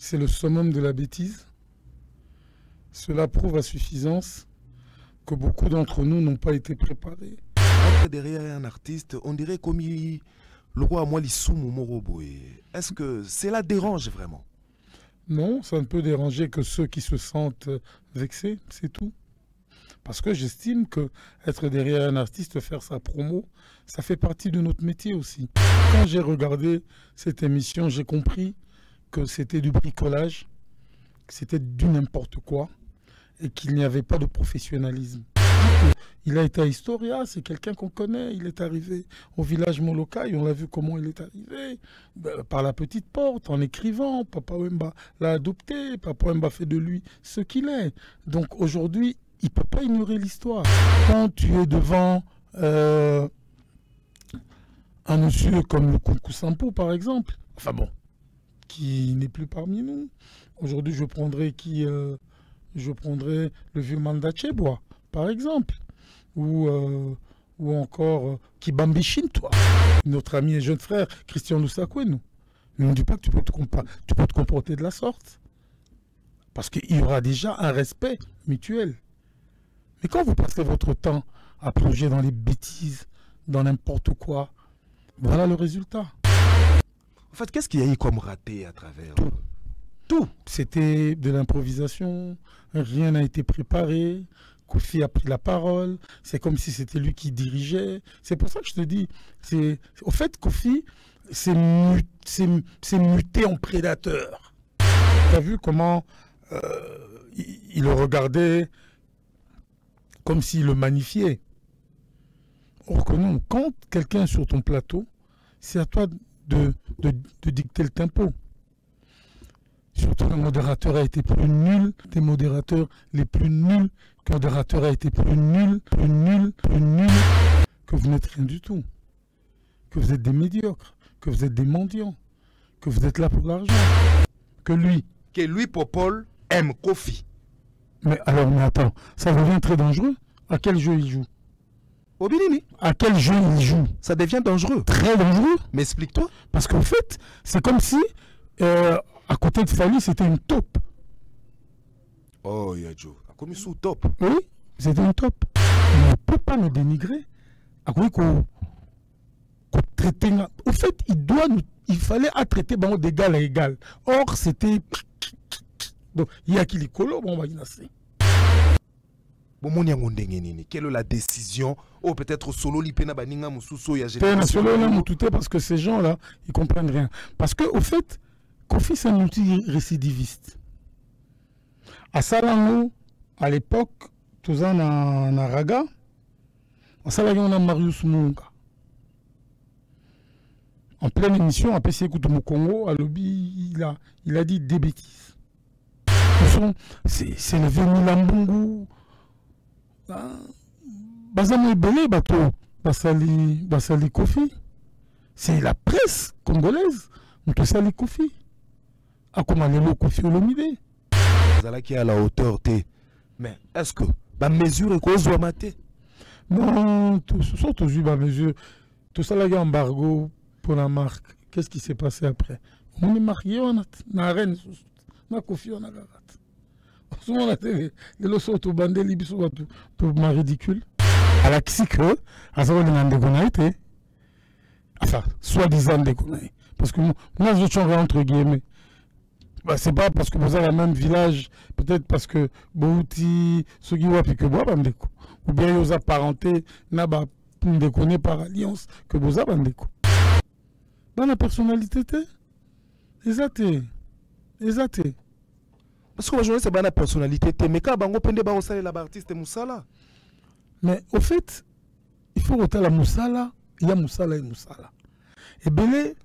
c'est le summum de la bêtise. Cela prouve à suffisance que beaucoup d'entre nous n'ont pas été préparés. Être derrière un artiste, on dirait comme le roi Mwalissoumou Moroboe. Est-ce que cela dérange vraiment? Non, ça ne peut déranger que ceux qui se sentent vexés, c'est tout. Parce que j'estime que être derrière un artiste, faire sa promo, ça fait partie de notre métier aussi. Quand j'ai regardé cette émission, j'ai compris que c'était du bricolage, que c'était du n'importe quoi et qu'il n'y avait pas de professionnalisme. Il a été à Historia, c'est quelqu'un qu'on connaît, il est arrivé au village Molokai, on l'a vu comment il est arrivé, par la petite porte, en écrivant, Papa Wemba l'a adopté, Papa Wemba fait de lui ce qu'il est. Donc aujourd'hui, il ne peut pas ignorer l'histoire. Quand tu es devant un monsieur comme le Kunku Sampo, par exemple, enfin bon, qui n'est plus parmi nous, aujourd'hui je prendrais le vieux Manda Chebois, par exemple, ou encore Kibambi Shintoa, notre ami et jeune frère Christian Lusakwenu. Mais on ne dit pas que tu peux te comporter de la sorte, parce qu'il y aura déjà un respect mutuel. Mais quand vous passez votre temps à plonger dans les bêtises, dans n'importe quoi, voilà le résultat. En fait, qu'est-ce qu'il y a eu comme raté à travers tout? C'était de l'improvisation, rien n'a été préparé. Kofi a pris la parole, c'est comme si c'était lui qui dirigeait. C'est pour ça que je te dis, au fait, Kofi s'est muté en prédateur. Tu as vu comment il le regardait comme s'il le magnifiait. Or que non, quand quelqu'un est sur ton plateau, c'est à toi de dicter le tempo. Surtout le modérateur a été plus nul des modérateurs les plus nuls. Le modérateur a été plus nul, que vous n'êtes rien du tout. Que vous êtes des médiocres, que vous êtes des mendiants, que vous êtes là pour l'argent. Que lui, Popol, aime Kofi. Mais attends, ça devient très dangereux. À quel jeu il joue? Obinini. À quel jeu il joue? Ça devient dangereux. Très dangereux. Mais explique-toi. Parce qu'en fait, c'est comme si à côté de Fali, c'était une taupe. Oh, Yadjo. Comme sous top. Oui, c'était une taupe. On ne peut pas nous dénigrer. Au fait, il fallait traiter d'égal à égal. Or, c'était. Donc, il y a qui les colos, bon, on va y nasser. Quelle est la décision? Oh, peut-être solo lipena baninga mususo ya solo là mutute parce que ces gens-là, ils comprennent rien. Parce que, au fait, Kofi, c'est un outil récidiviste. À Salango, à l'époque, tout en Raga, à Salango, on a Marius Munga. En pleine émission, à PC Koutoumou Congo, à Lobby, il a dit des bêtises. C'est le Veni Lambungu. Bazamo Ebele, Basali Kofi. C'est la presse congolaise. On sali Kofi. A comment le Kofi Olomide. Qui est à la hauteur, mais est-ce que la mesure est cause ou maté? Non, surtout la mesure. Tout ça, là, embargo pour la marque. Qu'est-ce qui s'est passé après? On est marié, on a la reine, on a Kofi, on a la rate. On a les leçons au bandé, les bisous, tout ma ridicule. À la que, à ça, on a déconné. Enfin, soi-disant déconné. Parce que moi, je suis entre guillemets. Bah, c'est pas parce que vous avez le même village, peut-être parce que Bouti, Sugiwa, puis que vous avez un ou bien vous apparentés, n'a pas déconné par alliance, que vous avez un déco. Dans la personnalité, les athées. Parce que aujourd'hui, c'est pas la personnalité, mais quand on peut pas aussi l'artiste Moussala. Mais au fait, il faut retenir la Moussala, il y a Moussala et Moussala. Et Belé,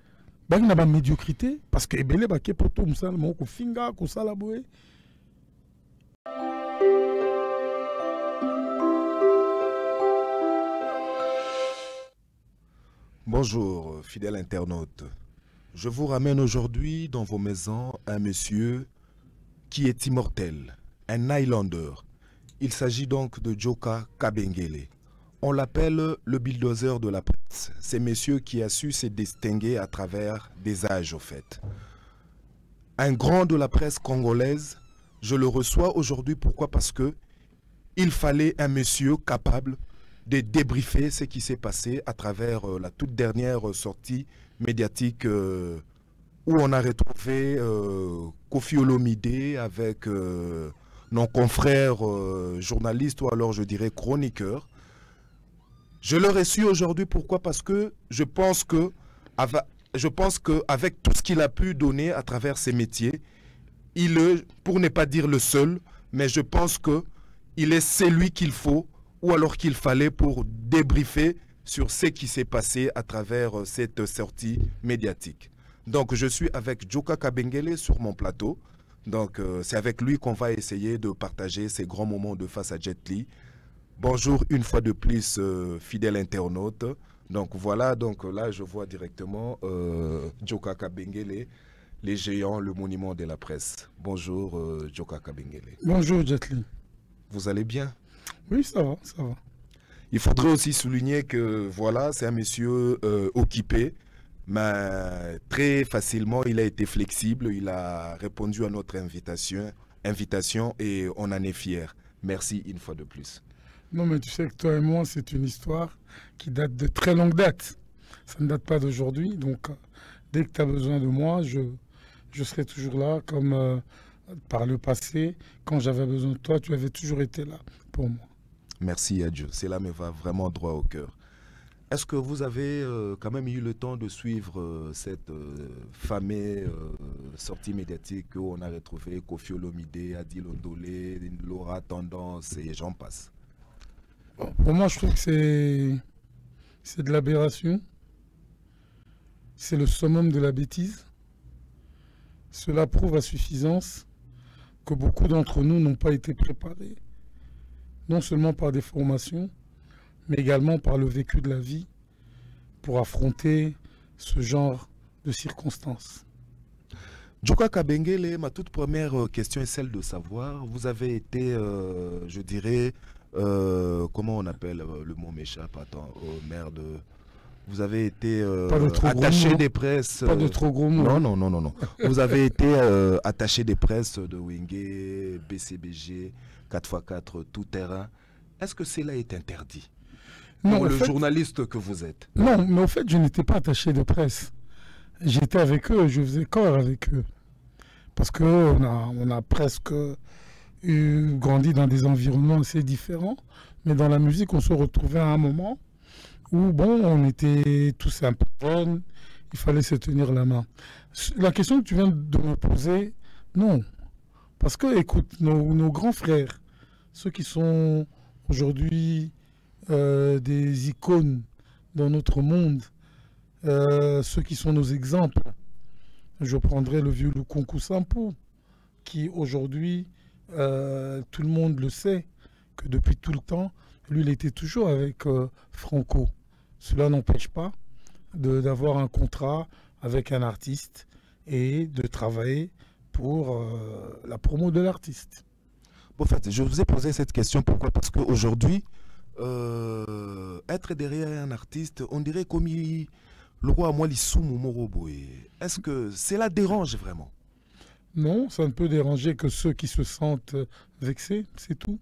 il y a une médiocrité, parce que Belé, il y a poto Moussala, il y a Finga, Kosala Boé. Bonjour, fidèles internautes. Je vous ramène aujourd'hui dans vos maisons un monsieur qui est immortel, un Highlander. Il s'agit donc de Joka Kabengele. On l'appelle le bulldozer de la presse. C'est monsieur qui a su se distinguer à travers des âges, au fait. un grand de la presse congolaise. Je le reçois aujourd'hui. Pourquoi? Parce que il fallait un monsieur capable de débriefer ce qui s'est passé à travers la toute dernière sortie médiatique où on a retrouvé Koffi Olomide avec nos confrères journalistes ou alors je dirais chroniqueurs. Je le reçu aujourd'hui. Pourquoi? Parce que je pense qu'avec tout ce qu'il a pu donner à travers ses métiers, il est, pour ne pas dire le seul, mais je pense qu'il est celui qu'il faut ou alors qu'il fallait pour débriefer sur ce qui s'est passé à travers cette sortie médiatique. Donc je suis avec Djoka Kabengele sur mon plateau. Donc c'est avec lui qu'on va essayer de partager ces grands moments de face à Jet Li. Bonjour une fois de plus, fidèle internaute. Donc voilà, donc là je vois directement Djoka Kabengele, les géants, le monument de la presse. Bonjour Djoka Kabengele. Bonjour Jet Li. Vous allez bien? Oui, ça va, ça va. Il faudrait aussi souligner que voilà, c'est un monsieur occupé, mais très facilement il a été flexible, il a répondu à notre invitation et on en est fiers. Merci une fois de plus. Non, mais tu sais que toi et moi, c'est une histoire qui date de très longue date. Ça ne date pas d'aujourd'hui, donc dès que tu as besoin de moi, je serai toujours là, comme par le passé, quand j'avais besoin de toi, tu avais toujours été là pour moi. Merci à Dieu, cela me va vraiment droit au cœur. Est-ce que vous avez quand même eu le temps de suivre cette fameuse sortie médiatique où on a retrouvé Koffi Olomide, Adil Ondolé, Laura Tendance et j'en passe? Bon, pour moi, je trouve que c'est de l'aberration. C'est le summum de la bêtise. Cela prouve à suffisance que beaucoup d'entre nous n'ont pas été préparés, non seulement par des formations, mais également par le vécu de la vie, pour affronter ce genre de circonstances. Djoka Kabengele, ma toute première question est celle de savoir, vous avez été, je dirais, comment on appelle le mot m'échappe, attends, merde, vous avez été attaché des presses. Pas de trop gros mots. Non. Vous avez été attaché des presses de Wenge, BCBG, 4x4, tout terrain. Est-ce que cela est interdit? Non, pour le journaliste que vous êtes? Non, mais en fait, je n'étais pas attaché de presse. J'étais avec eux, je faisais corps avec eux. Parce qu'on a presque grandi dans des environnements assez différents. Mais dans la musique, on se retrouvait à un moment où, bon, on était tous un peu jeunes, il fallait se tenir la main. La question que tu viens de me poser, non. Parce que, écoute, nos grands frères, ceux qui sont aujourd'hui des icônes dans notre monde, ceux qui sont nos exemples, je prendrai le vieux Lukunku Sampu, qui aujourd'hui, tout le monde le sait, que depuis tout le temps, lui, il était toujours avec Franco. Cela n'empêche pas d'avoir un contrat avec un artiste et de travailler pour la promo de l'artiste. En fait, je vous ai posé cette question, pourquoi? Parce qu'aujourd'hui, être derrière un artiste, on dirait comme le roi Mwalissoumou Moroboé. Est-ce que cela dérange vraiment? Non, ça ne peut déranger que ceux qui se sentent vexés, c'est tout.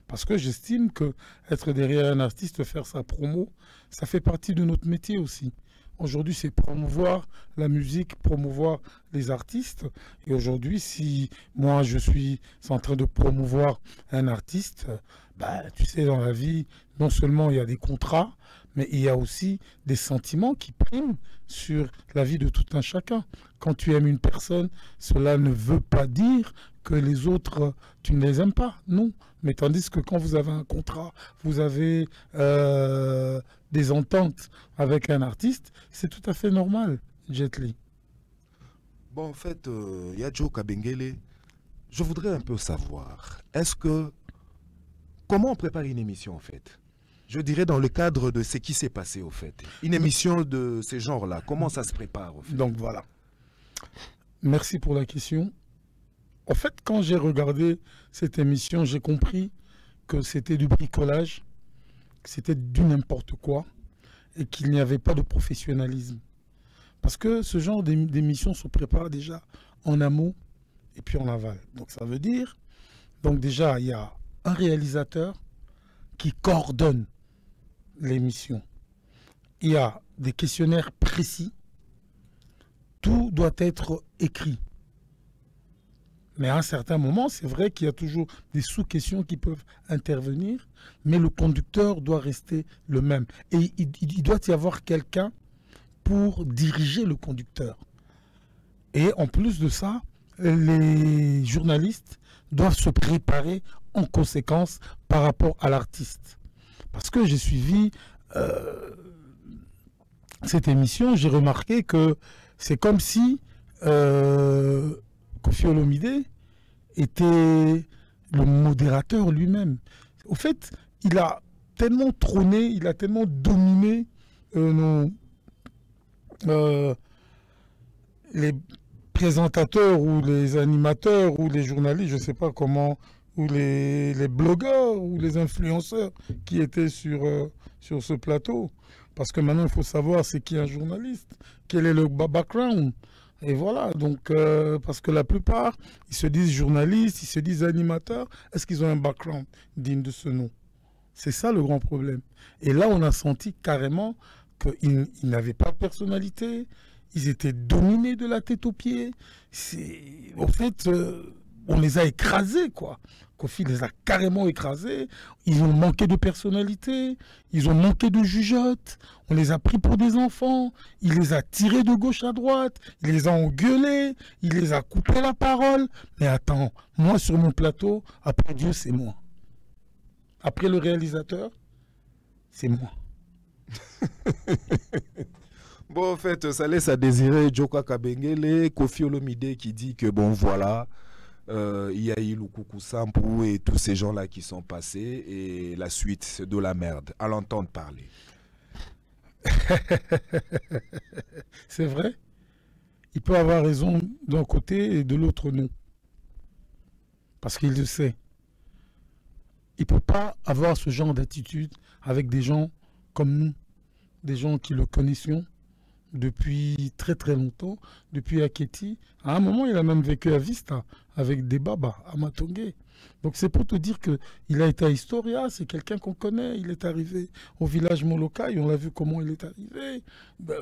Parce que j'estime que être derrière un artiste, faire sa promo, ça fait partie de notre métier aussi. Aujourd'hui, c'est promouvoir la musique, promouvoir les artistes. Et aujourd'hui, si moi, je suis en train de promouvoir un artiste, bah, tu sais, dans la vie, non seulement il y a des contrats, mais il y a aussi des sentiments qui priment sur la vie de tout un chacun. Quand tu aimes une personne, cela ne veut pas dire que les autres, tu ne les aimes pas. Non. Mais tandis que quand vous avez un contrat, vous avez des ententes avec un artiste, c'est tout à fait normal, Jet Li. Bon, en fait, Yadjo Kabengele, je voudrais un peu savoir, comment on prépare une émission en fait? Je dirais dans le cadre de ce qui s'est passé au fait. Une émission de ce genre-là, comment ça se prépare au fait? Donc voilà. Merci pour la question. En fait, quand j'ai regardé cette émission, j'ai compris que c'était du bricolage, que c'était du n'importe quoi et qu'il n'y avait pas de professionnalisme. Parce que ce genre d'émission se prépare déjà en amont et puis en aval. Donc ça veut dire, donc déjà, il y a un réalisateur qui coordonne l'émission. Il y a des questionnaires précis. Tout doit être écrit. Mais à un certain moment, c'est vrai qu'il y a toujours des sous-questions qui peuvent intervenir, mais le conducteur doit rester le même. Et il doit y avoir quelqu'un pour diriger le conducteur. Et en plus de ça, les journalistes doivent se préparer en conséquence par rapport à l'artiste. Parce que j'ai suivi cette émission, j'ai remarqué que c'est comme si Koffi Olomide était le modérateur lui-même. Au fait, il a tellement trôné, il a tellement dominé les présentateurs ou les animateurs ou les journalistes, je ne sais pas comment, ou les blogueurs ou les influenceurs qui étaient sur ce plateau. Parce que maintenant, il faut savoir c'est qui un journaliste, quel est le background. Et voilà, donc, parce que la plupart, ils se disent journalistes, ils se disent animateurs. Est-ce qu'ils ont un background digne de ce nom? C'est ça le grand problème. Et là, on a senti carrément qu'ils n'avaient pas de personnalité, ils étaient dominés de la tête aux pieds. En fait, on les a écrasés, quoi. Koffi les a carrément écrasés. Ils ont manqué de personnalité, ils ont manqué de jugeote. On les a pris pour des enfants. Il les a tirés de gauche à droite. Il les a engueulés. Il les a coupé la parole. Mais attends, moi sur mon plateau, après Dieu, c'est moi. Après le réalisateur, c'est moi. Bon, en fait, ça laisse à désirer Djoka Kabengele, Koffi Olomide qui dit que bon, voilà, il y a eu Lukuku Sampou et tous ces gens-là qui sont passés et la suite, c'est de la merde, à l'entendre parler. C'est vrai. Il peut avoir raison d'un côté et de l'autre non. Parce qu'il le sait. Il ne peut pas avoir ce genre d'attitude avec des gens comme nous, des gens qui le connaissions depuis très très longtemps, depuis Aketi. À un moment, il a même vécu à Vista avec des babas à Matongé. Donc c'est pour te dire qu'il a été à Historia, c'est quelqu'un qu'on connaît. Il est arrivé au village Molokai, on l'a vu comment il est arrivé,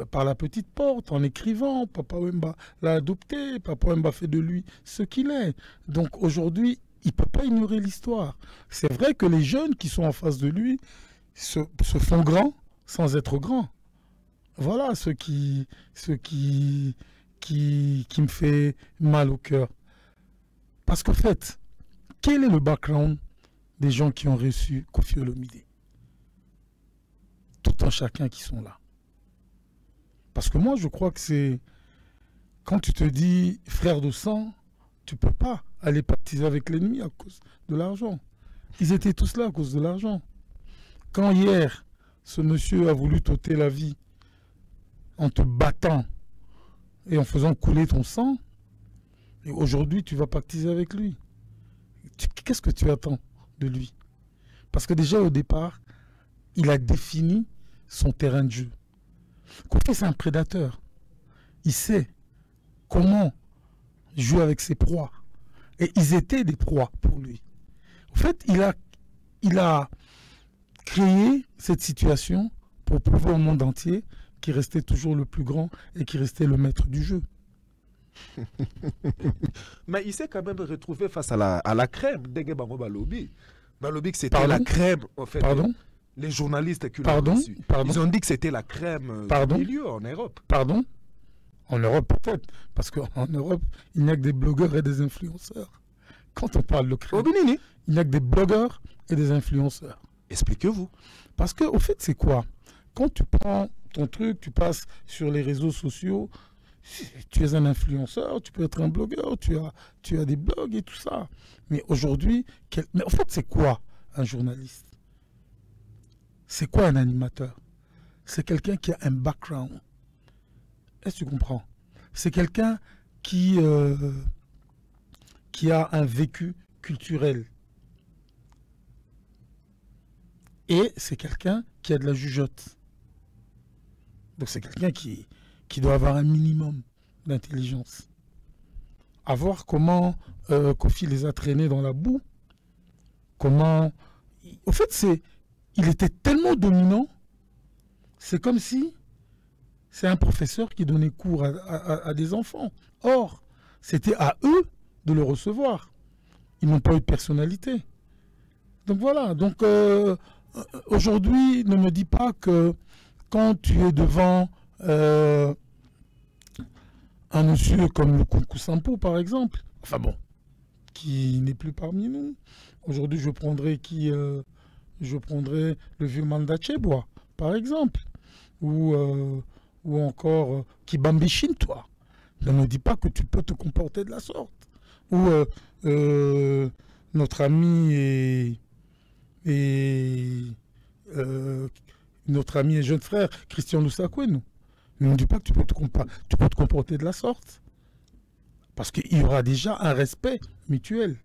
par la petite porte, en écrivant. Papa Wemba l'a adopté, Papa Wemba fait de lui ce qu'il est. Donc aujourd'hui, il ne peut pas ignorer l'histoire. C'est vrai que les jeunes qui sont en face de lui se font grands sans être grands. Voilà ce qui me fait mal au cœur. Parce qu'en fait, quel est le background des gens qui ont reçu Koffi Olomide? Tout un chacun qui sont là. Parce que moi, je crois que c'est... Quand tu te dis frère de sang, tu ne peux pas aller pactiser avec l'ennemi à cause de l'argent. Ils étaient tous là à cause de l'argent. Quand hier, ce monsieur a voulu t'ôter la vie en te battant et en faisant couler ton sang, et aujourd'hui tu vas pactiser avec lui. Qu'est-ce que tu attends de lui? Parce que déjà au départ, il a défini son terrain de jeu. Koffi, c'est un prédateur. Il sait comment jouer avec ses proies. Et ils étaient des proies pour lui. En fait, il a créé cette situation pour prouver au monde entier qui restait toujours le plus grand et qui restait le maître du jeu. Mais il s'est quand même retrouvé face à la crème d'Enge Bango Balobi. Balobi, que c'était la crème, en fait. Pardon? Les journalistes qui l'ont reçu. Ils ont dit que c'était la crème du milieu en Europe. Pardon? En Europe peut-être, parce qu'en Europe, il n'y a que des blogueurs et des influenceurs. Quand on parle de crème, il n'y a que des blogueurs et des influenceurs. Expliquez-vous. Parce qu'au fait, c'est quoi? Quand tu prends ton truc, tu passes sur les réseaux sociaux, tu es un influenceur, tu peux être un blogueur, tu as des blogs et tout ça. Mais aujourd'hui, mais en fait, c'est quoi un journaliste? C'est quoi un animateur? C'est quelqu'un qui a un background. Est-ce que tu comprends? C'est quelqu'un qui a un vécu culturel. Et c'est quelqu'un qui a de la jugeote. Donc c'est quelqu'un qui doit avoir un minimum d'intelligence. à voir comment Kofi les a traînés dans la boue. Comment... Au fait, il était tellement dominant, c'est comme si c'est un professeur qui donnait cours à des enfants. Or, c'était à eux de le recevoir. Ils n'ont pas eu de personnalité. Donc voilà. Donc aujourd'hui, ne me dis pas que quand tu es devant un monsieur comme le Kunku Sampo, par exemple, enfin bon, qui n'est plus parmi nous. Aujourd'hui, je prendrais le vieux Manda Chebois, par exemple, ou encore Kibambi Shintoa. Ne me dis pas que tu peux te comporter de la sorte. Ou notre ami notre ami et jeune frère Christian Lusakwenu. Ne me dis pas que tu peux te comporter de la sorte. Parce qu'il y aura déjà un respect mutuel.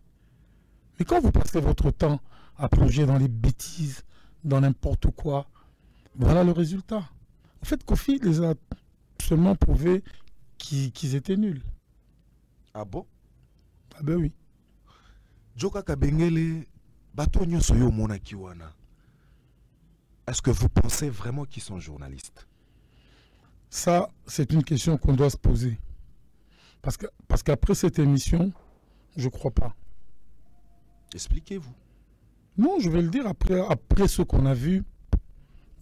Mais quand vous passez votre temps à plonger dans les bêtises, dans n'importe quoi, voilà le résultat. En fait, Kofi les a seulement prouvé qu'ils étaient nuls. Ah bon? Ah ben oui. Joka Kabengele, bato nyonso yo monaki wana. Est-ce que vous pensez vraiment qu'ils sont journalistes? Ça, c'est une question qu'on doit se poser. Parce qu'après cette émission, je ne crois pas. Expliquez-vous. Non, je vais le dire, après ce qu'on a vu,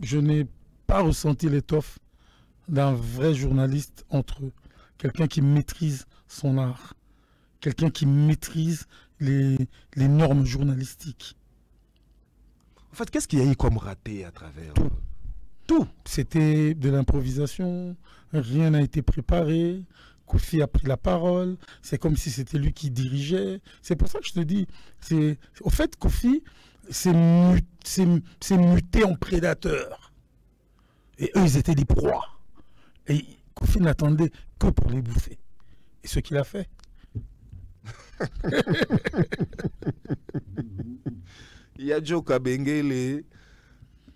je n'ai pas ressenti l'étoffe d'un vrai journaliste entre eux. Quelqu'un qui maîtrise son art. Quelqu'un qui maîtrise les normes journalistiques. En fait, qu'est-ce qu'il y a eu comme raté à travers Tout. C'était de l'improvisation, rien n'a été préparé. Kofi a pris la parole, c'est comme si c'était lui qui dirigeait. C'est pour ça que je te dis, au fait, Kofi s'est muté en prédateur. Et eux, ils étaient des proies. Et Kofi n'attendait que pour les bouffer. Et ce qu'il a fait. Yadjo Kabengele,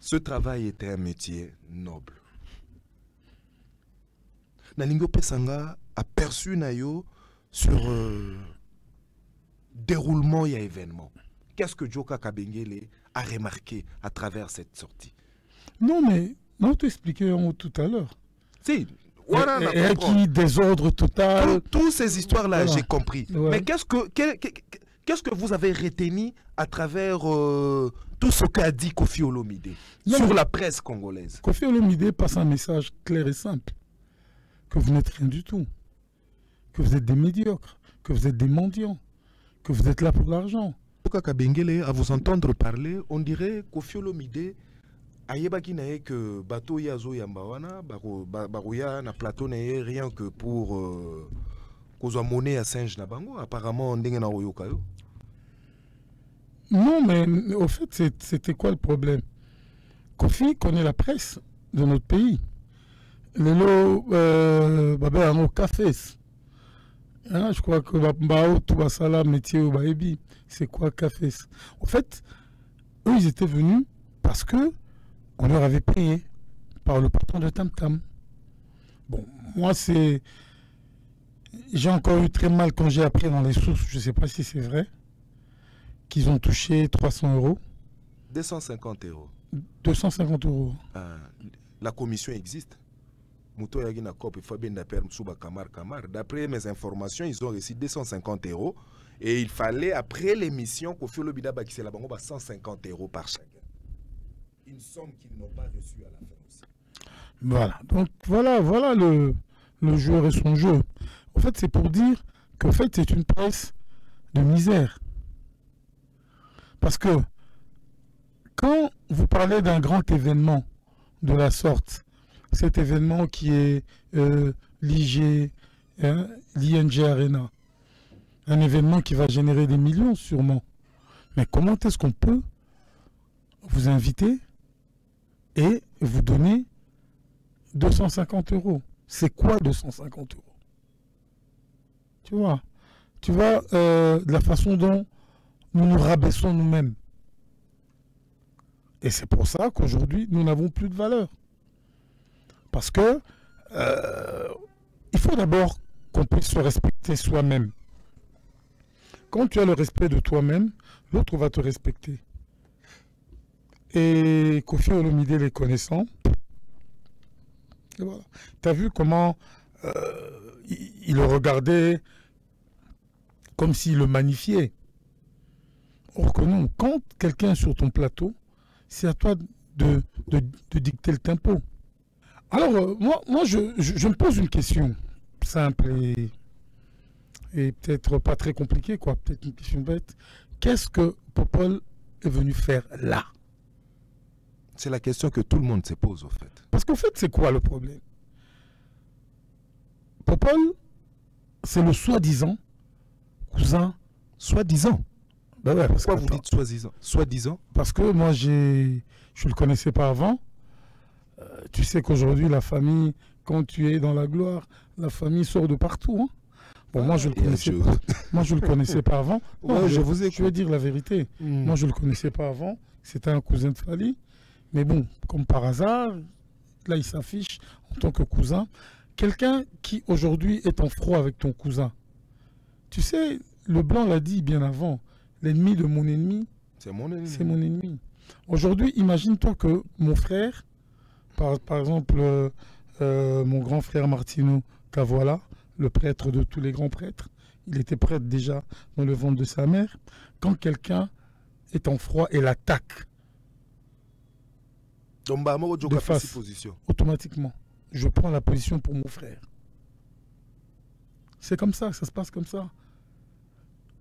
ce travail était un métier noble. Nalingo Pesanga aperçu Nayo sur déroulement et événement. Qu'est-ce que Joka Kabengele a remarqué à travers cette sortie? Non, mais on t'expliquait tout à l'heure. Si, et qui désordre total. Toutes ces histoires-là, voilà. J'ai compris. Ouais. Mais qu'est-ce que vous avez retenu à travers tout ce qu'a dit Kofi Olomide sur la presse congolaise? Kofi Olomide passe un message clair et simple. Que vous n'êtes rien du tout. Que vous êtes des médiocres. Que vous êtes des mendiants. Que vous êtes là pour l'argent. Kabengele, à vous entendre parler, on dirait Kofi Olomide ayebaki nae que bateau yazo yambawana barouya na plateau nae rien que pour kozwa monnaie à singe na bango apparemment ndenge na oyoka yo. Non, mais au fait c'était quoi le problème? Kofi connaît la presse de notre pays. Lelo babé un café. Je crois que bao tout basala métier au baebi, c'est quoi café? En fait, eux ils étaient venus parce que on leur avait payé par le patron de Tam Tam. Bon, moi c'est... J'ai encore eu très mal quand j'ai appris dans les sources, je ne sais pas si c'est vrai, qu'ils ont touché 300 €. 250 €. 250 €. La commission existe. D'après mes informations, ils ont reçu 250 € et il fallait, après l'émission, Kofi Olomide bakise la bango 150 € par chacun. Une somme qu'ils n'ont pas reçue à la fin aussi. Voilà, donc voilà le joueur et son jeu. En fait, c'est pour dire qu'en fait, c'est une presse de misère. Parce que quand vous parlez d'un grand événement de la sorte, cet événement qui est l'ING Arena, un événement qui va générer des millions sûrement. Mais comment est-ce qu'on peut vous inviter et vous donner 250 €? C'est quoi 250 €? Tu vois de la façon dont nous nous rabaissons nous-mêmes. Et c'est pour ça qu'aujourd'hui, nous n'avons plus de valeur. Parce que il faut d'abord qu'on puisse se respecter soi-même. quand tu as le respect de toi-même, l'autre va te respecter. Et Koffi Olomide les connaissant, et voilà. Tu as vu comment il le regardait comme s'il le magnifiait. Or que non, quand quelqu'un est sur ton plateau, c'est à toi de dicter le tempo. Alors, moi je me pose une question simple et peut-être pas très compliquée, quoi, peut-être une question bête. Qu'est-ce que Popol est venu faire là? C'est la question que tout le monde se pose, au fait. Parce qu'en fait, c'est quoi le problème? Popol, c'est le soi-disant cousin. Soi-disant. Ben ouais, pourquoi vous dites soi-disant? Soi-disant? Parce que moi, je ne le connaissais pas avant. Tu sais qu'aujourd'hui, la famille, quand tu es dans la gloire, la famille sort de partout. Hein. Bon, moi, je le connaissais pas. Moi, je le connaissais pas avant. Non, Ouais, je vais dire la vérité. Moi, je le connaissais pas avant. C'était un cousin de Fally. Mais bon, comme par hasard, là, il s'affiche en tant que cousin. Quelqu'un qui, aujourd'hui, est en froid avec ton cousin. Tu sais, le blanc l'a dit bien avant. L'ennemi de mon ennemi, c'est mon ennemi. C'est mon ennemi. Aujourd'hui, imagine-toi que mon frère, par exemple, mon grand frère Martino Cavola, le prêtre de tous les grands prêtres, il était prêtre déjà dans le ventre de sa mère. Quand quelqu'un est en froid et l'attaque, de face, position. Automatiquement, je prends la position pour mon frère. C'est comme ça, ça se passe comme ça.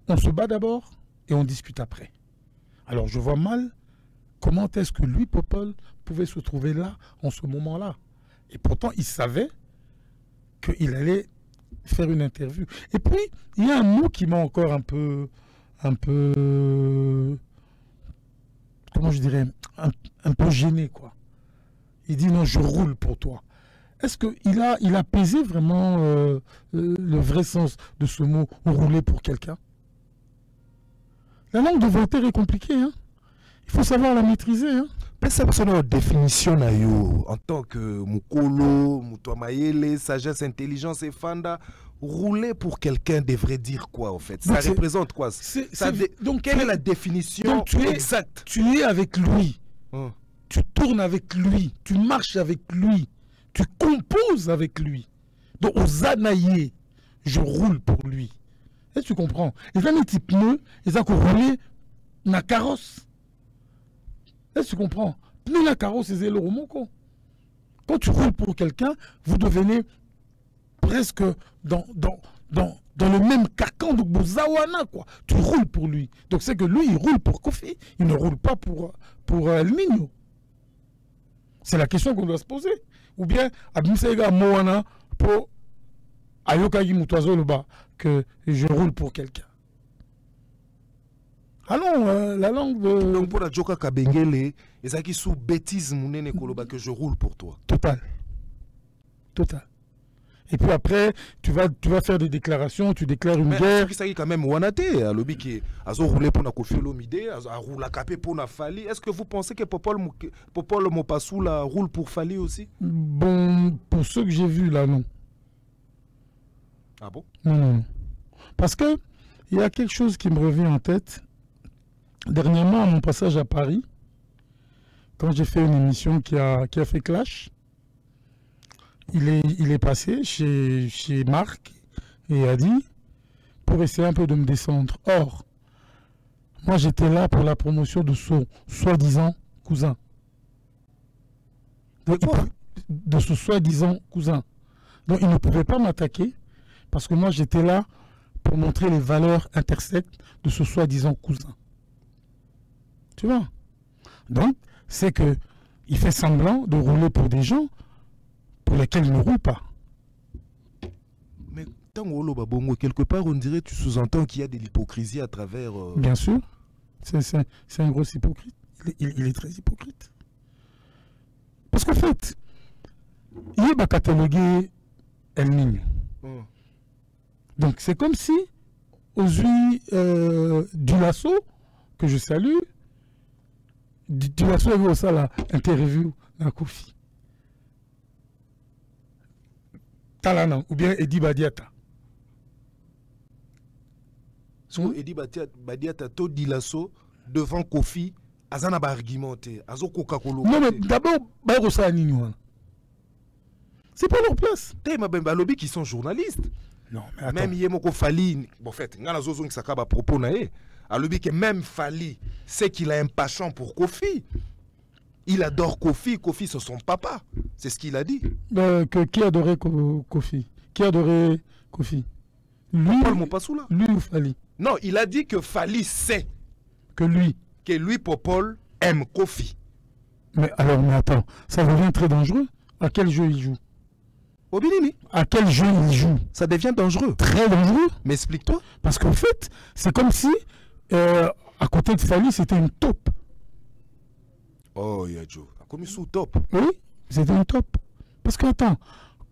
On se bat d'abord et on discute après. Alors je vois mal comment est-ce que lui, Popol, pouvait se trouver là, en ce moment-là. Et pourtant, il savait qu'il allait faire une interview. Et puis, il y a un mot qui m'a encore un peu, comment je dirais, un peu gêné, quoi. Il dit non, je roule pour toi. Est-ce qu'il a pesé vraiment le vrai sens de ce mot rouler pour quelqu'un? La langue de Voltaire est compliquée, hein. Il faut savoir la maîtriser, hein. Mais ça, c'est une définition en tant que Mukolo, Mutuamayele, sagesse, intelligence et fanda. Rouler pour quelqu'un devrait dire quoi, en fait? Ça représente quoi? Donc, quelle est la définition exacte? Tu es avec lui. Tu tournes avec lui. Tu marches avec lui. Tu composes avec lui. Donc, aux anaïs, je roule pour lui. Et tu comprends? Et là, les types pneus, ils ont roulé dans la carrosse. Et tu comprends? Pneu la carrosse, c'est le romoko. Quand tu roules pour quelqu'un, vous devenez presque dans le même carcan de Bozawana, quoi. Tu roules pour lui. Donc c'est que lui, il roule pour Koffi. Il ne roule pas pour El Nino. C'est la question qu'on doit se poser. Ou bien, Abimsega Moana pour Ayokagi Mutuazo Loba, que je roule pour quelqu'un. Allons, la langue de... Donc pour la Joka Kabengele, et ça qui sous bêtise Mounene Koloba, que je roule pour toi. Total. Total. Et puis après, tu vas faire des déclarations, tu déclares une guerre. Mais quand même Wanate, à l'objet qui a roulé pour la Koffi Olomide, a roulé la capé pour la Fally. Est-ce que vous pensez que Popol Mopassou la roule pour Fally aussi? Bon, pour ceux que j'ai vus là, non. Ah bon? Non. Parce que il y a quelque chose qui me revient en tête. Dernièrement, à mon passage à Paris, quand j'ai fait une émission qui a fait clash, il est passé chez Marc et a dit pour essayer un peu de me descendre. Or, moi j'étais là pour la promotion de son soi-disant cousin. De ce soi-disant cousin. Donc il ne pouvait pas m'attaquer parce que moi j'étais là pour montrer les valeurs intersectes de ce soi-disant cousin. Tu vois? Donc, c'est que il fait semblant de rouler pour des gens pour lesquels il ne roule pas. Mais tant que quelque part, on dirait, tu sous-entends qu'il y a de l'hypocrisie à travers... Bien sûr. C'est un gros hypocrite. Il est très hypocrite. Parce qu'en fait, il va cataloguer El Nino. Donc, c'est comme si, aux yeux du lasso, que je salue, tu vas suivre ça là, interview dans Koffi. Talana ou bien Edi Badiata. So, Edi Badia Tato Dilasso devant Kofi, Azana ba argumenté, Azo Coca-Cola. Non, mais d'abord, c'est pas leur place. T'es ma bemba lobby qui sont journalistes. Non, mais attends. Même Yemoko Fali, bon fait, ngana zozo ngisaka ba propos nae. A lobby que même Fali sait qu'il a un passion pour Kofi. Il adore Kofi, Kofi c'est son papa. C'est ce qu'il a dit. Qui adorait Kofi? Qui adorait Kofi? Lui, Paul Mopasoula. Lui ou Fali? Non, il a dit que Fali sait que lui, Popol, aime Kofi. Mais alors, mais attends, ça devient très dangereux. À quel jeu il joue? Obinini. À quel jeu il joue? Ça devient dangereux. Très dangereux. Mais explique-toi. Parce qu'en fait, c'est comme si, à côté de Fali, c'était une taupe. Oh, Yadjo. Comme sous top. Oui, c'était une taupe. Parce que, attends,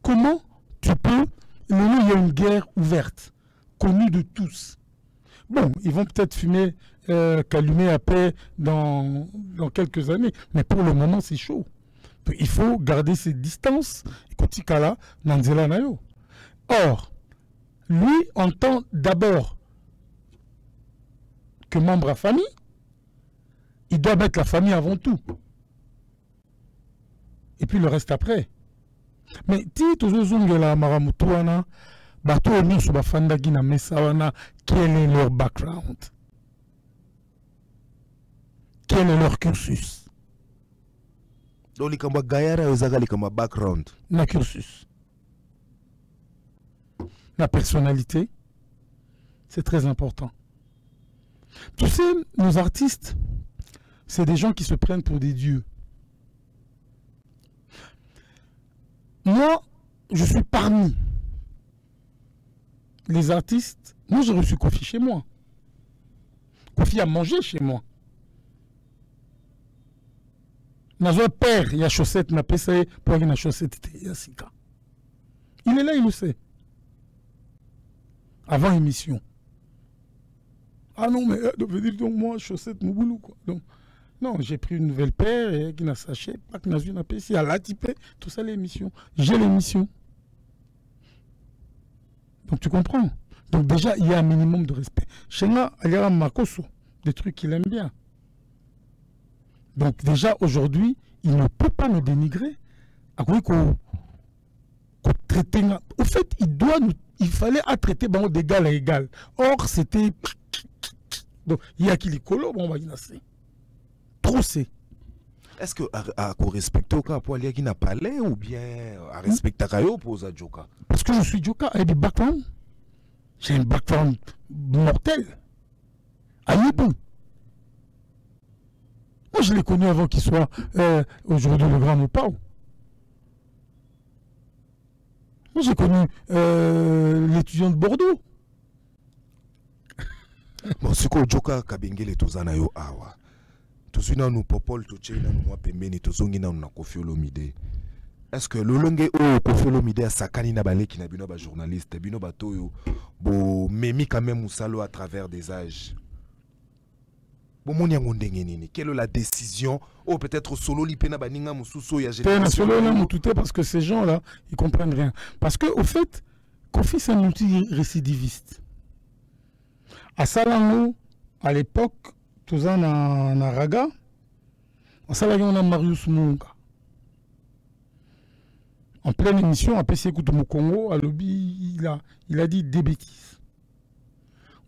comment tu peux... Il y a une guerre ouverte, connue de tous. Bon, ils vont peut-être fumer, calumer à paix dans quelques années, mais pour le moment, c'est chaud. Il faut garder ses distances. Or, lui entend d'abord que membre à famille, il doit mettre la famille avant tout. Et puis le reste après. Mais si tu as la maramutuana, bato nyonso bafandaki na mesa wana, quel est leur background? Quel est leur cursus? Donc les kamba gayara ozaga les kamba background. Na cursus. La personnalité, c'est très important. Tu sais, nos artistes, c'est des gens qui se prennent pour des dieux. Moi, je suis parmi les artistes. Moi, j'ai reçu Kofi chez moi. Kofi a mangé chez moi. Nazo père, il y a chaussette, n'a pas essayé pour qu'il y ait chaussette. Il est là, il le sait. Avant émission. Ah non, mais ça veut dire donc moi, chaussette, mon boulot, quoi. Donc, non, j'ai pris une nouvelle paire et qui n'a sachet, pas que n'a vu n'a pas ici, à la type, tout ça l'émission. J'ai l'émission. Donc tu comprends. Donc déjà, il y a un minimum de respect. Chez moi, il y a un Makoso, des trucs qu'il aime bien. Donc déjà, aujourd'hui, il ne peut pas nous dénigrer. Au fait, il fallait traiter d'égal à égal. Or, c'était... Donc, il y a qui les colos, bon, bah, il y a trop c'est. Est-ce que à respecter au cas pour aller qui n'a pas l'air ou bien à respecter Kayo pour ça Joka? Parce que je suis Joka avec des backgrounds. J'ai un background mortel. Aïebou. Moi, je l'ai connu avant qu'il soit aujourd'hui le grand Mopao. Moi, j'ai connu l'étudiant de Bordeaux. Bon, c'est quoi Joka Kabengele Tozana yo awa? Tozuna nous popol to chena nous moi pembeni tozongi na na Koffi Olomide. Est-ce que le longue o Koffi Olomide a sakani na baleki na bino ba journaliste bino bato yo bo memi quand même musalo à travers des âges? Bon mon yango ndenge nini? Quelle est la décision? Oh peut-être solo lipena baninga mususo ya génération. Solo là mutute parce que ces gens-là, ils comprennent rien. Parce que au fait, Koffi c'est un outil récidiviste. À Salango, à l'époque, tout ça na Raga, à Salango on a Marius Munga. En pleine émission, à PC Koutoumou Congo, à Lobby, il a dit des bêtises.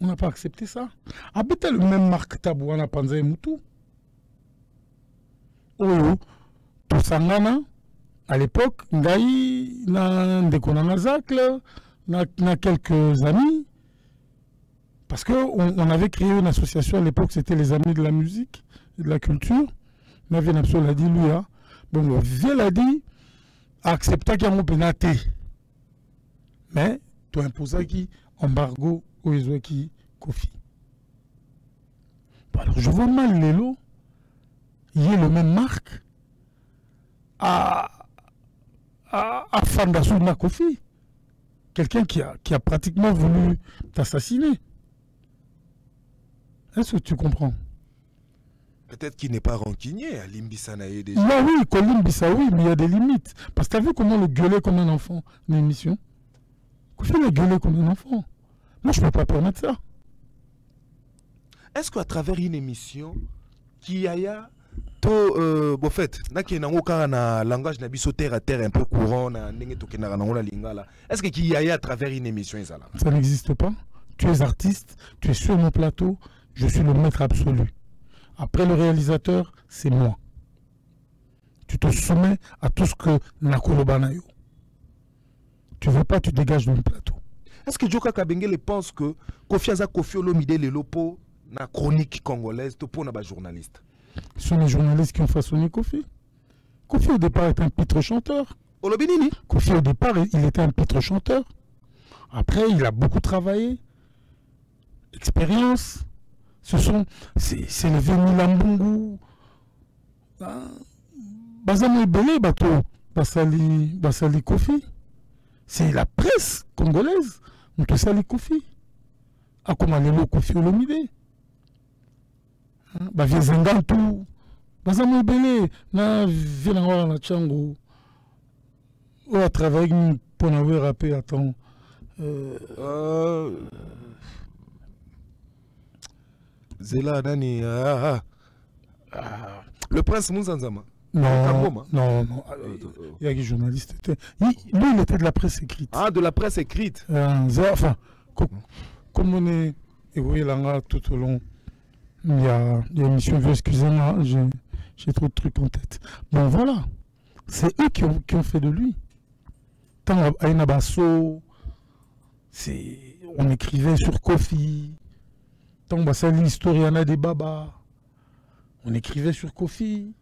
On n'a pas accepté ça. Ah, peut-être le même Marc Tabouana Panzé Moutou. Oh, tout ça, à l'époque, Ngaï, na Ndekonanazak, na quelques amis. Parce qu'on avait créé une association à l'époque, c'était les Amis de la musique et de la culture. Navi Napso l'a dit, lui, hein. Bon, le vieux l'a dit, accepta qu'il y a un pénaté. Mais, tu imposais qui embargo au Ezouaki Koffi. Bon, alors, je vois mal les lots. Il y a le même marque à Fandasou na Koffi. Quelqu'un qui a pratiquement voulu t'assassiner. Est-ce que tu comprends? Peut-être qu'il n'est pas rancunier à Limbisanae déjà. Non, oui, Limbisa, oui, mais il y a des limites. Parce que tu as vu comment le gueuler comme un enfant dans l'émission? Koffi le gueuler comme un enfant. Moi, je ne peux pas permettre ça. est-ce qu'à travers une émission, qui a bon fait, na langage na biso terre à terre un peu courant na lingala. Est-ce que qui a à travers une émission ça n'existe pas. Tu es artiste, tu es sur mon plateau, je suis le maître absolu. Après le réalisateur, c'est moi. Tu te soumets à tout ce que Nakolo Banayo. Tu veux pas, tu dégages de mon plateau. Est-ce que Joka Kabengele pense que Kofi Aza Kofi Olomide le lopo na chronique congolaise to pour na journaliste? Ce sont les journalistes qui ont façonné Kofi. Kofi au départ était un pitre chanteur. Olobinini. Kofi au départ, il était un pitre chanteur. Après, il a beaucoup travaillé. Expérience. C'est le Veni Lambungu. Bazamo Ebele Bato. Basali Kofi. C'est la presse congolaise. On te sali Kofi. Akomalelo Kofi Olomide. Baviezanga tout. Bazamo Ebele. Na Vienangwa na Tchango. Ou à travailler pour avoir rappé à temps. Zela Nani. Le prince Mouzanzama. Non, il y a des journalistes. Lui, il était de la presse écrite. Ah, de la presse écrite. Enfin, comme on est évolué là tout au long, il y a l'émission, excusez-moi, j'ai trop de trucs en tête. Bon, voilà. C'est eux qui ont fait de lui. Tant à Inabasso, on écrivait sur Kofi. Tant à l'historiana des Baba, on écrivait sur Kofi.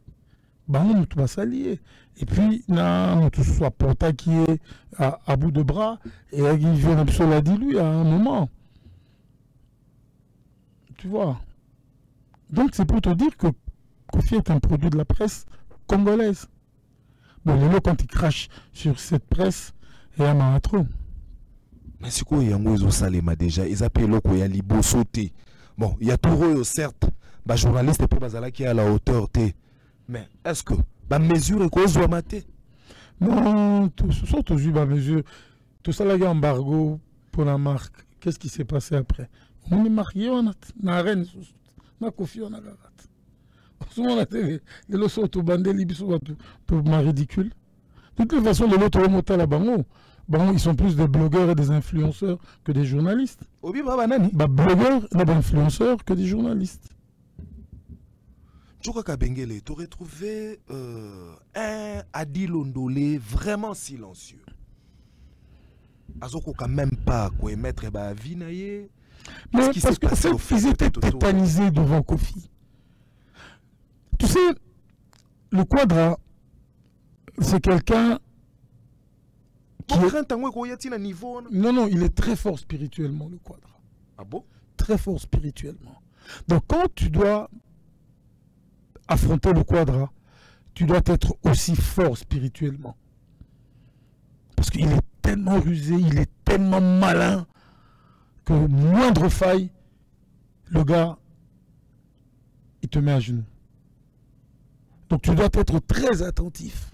On va s'allier. Et puis, on soit Porta qui est à bout de bras, et il vient absolument dit lui à un moment. Tu vois. Donc, c'est pour te dire que Kofi est un produit de la presse congolaise. Bon, les lots, quand ils crachent sur cette presse, il y a un marathon. Mais c'est quoi, il y a un Salema déjà, ils appellent le Koya Libo sauté. Bon, il y a tout, certes, les journalistes et puis qui est à la hauteur. Mais est-ce que la mesure est quoi, non, tout ça, toujours la mesure. Tout ça, là, il y a un embargo pour la marque. Qu'est-ce qui s'est passé après? On est marié, on a une reine, on a Kofi, on a Garat. Souvent, les lots sont bandés, les bisous, pour ma ridicule. De toute façon, les lots remontent à la bango. Bon, ils sont plus des blogueurs et des influenceurs que des journalistes. Blogueurs et des influenceurs que des journalistes. Joka Kabengele, tu aurais trouvé un Adi Londolé vraiment silencieux. Azoko quand même pas quoi émettre ba vie naie. Mais parce que ils étaient tétanisés devant Kofi. Tu sais, le Quadra, c'est quelqu'un qui Non, il est très fort spirituellement, le Quadra. Ah bon? Très fort spirituellement. Donc quand tu dois affronter le Quadra, tu dois être aussi fort spirituellement. Parce qu'il est tellement rusé, il est tellement malin, que moindre faille, le gars, il te met à genoux. Donc tu dois être très attentif.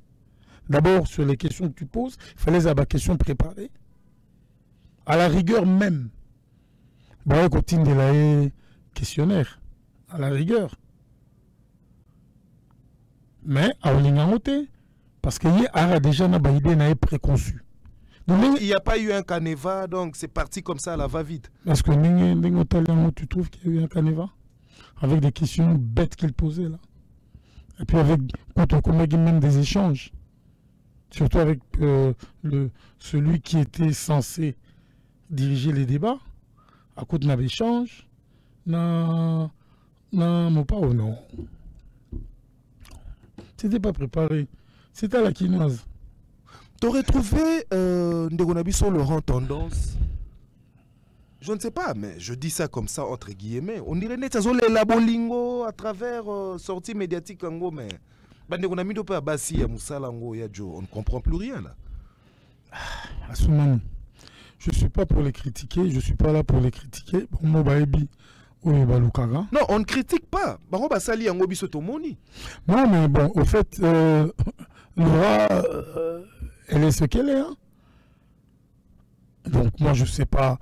D'abord, sur les questions que tu poses, il fallait avoir des questions préparées. À la rigueur même. Bah, continue de la questionnaire. À la rigueur. Mais, à Olingamote, parce qu'il y a déjà une idée préconçue. Donc, il n'y a pas eu un canevas, donc c'est parti comme ça à la va-vite. Est-ce que tu trouves qu'il y a eu un canevas? Avec des questions bêtes qu'il posait là. Et puis avec même des échanges. Surtout avec celui qui était censé diriger les débats. À côté d'un échange. Non, pas ou non. C'était pas préparé. C'était à la quinoise. Tu aurais trouvé Ndegonabiso Laurent Tendance? Je ne sais pas, mais je dis ça comme ça entre guillemets. On dirait net les labolingo à travers sortie médiatique en gros, mais Ndegonamido pas Bassi à Moussalango Yadjo, on ne comprend plus rien là. Assoumani, je ne suis pas pour les critiquer, je ne suis pas là pour les critiquer. Bon, non, on ne critique pas. Non, mais bon, au fait, Laura, elle est ce qu'elle est. Hein? Donc moi je suis pas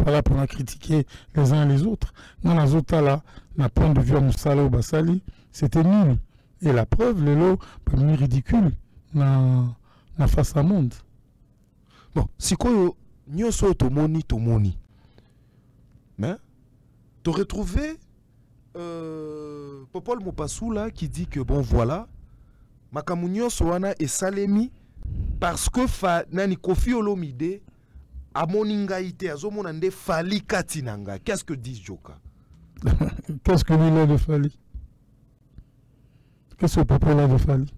là pour la critiquer les uns et les autres. Dans la zota là, na point de vue à Moussala ou Bassali, c'était nul. Et la preuve, les lots, parmi ridicule, na face à monde. Bon, si quoi, nyoso tomoni. Mais, tu retrouvé Popol Mopassou là qui dit que bon voilà, Makamunyo Soana et Salemi parce que nani Kofi Olomide a moningaïté a zomonande Fali Katinanga. Qu'est-ce que dit Joka? Qu'est-ce que lui là de Fali? Qu'est-ce que Popol a de Fali?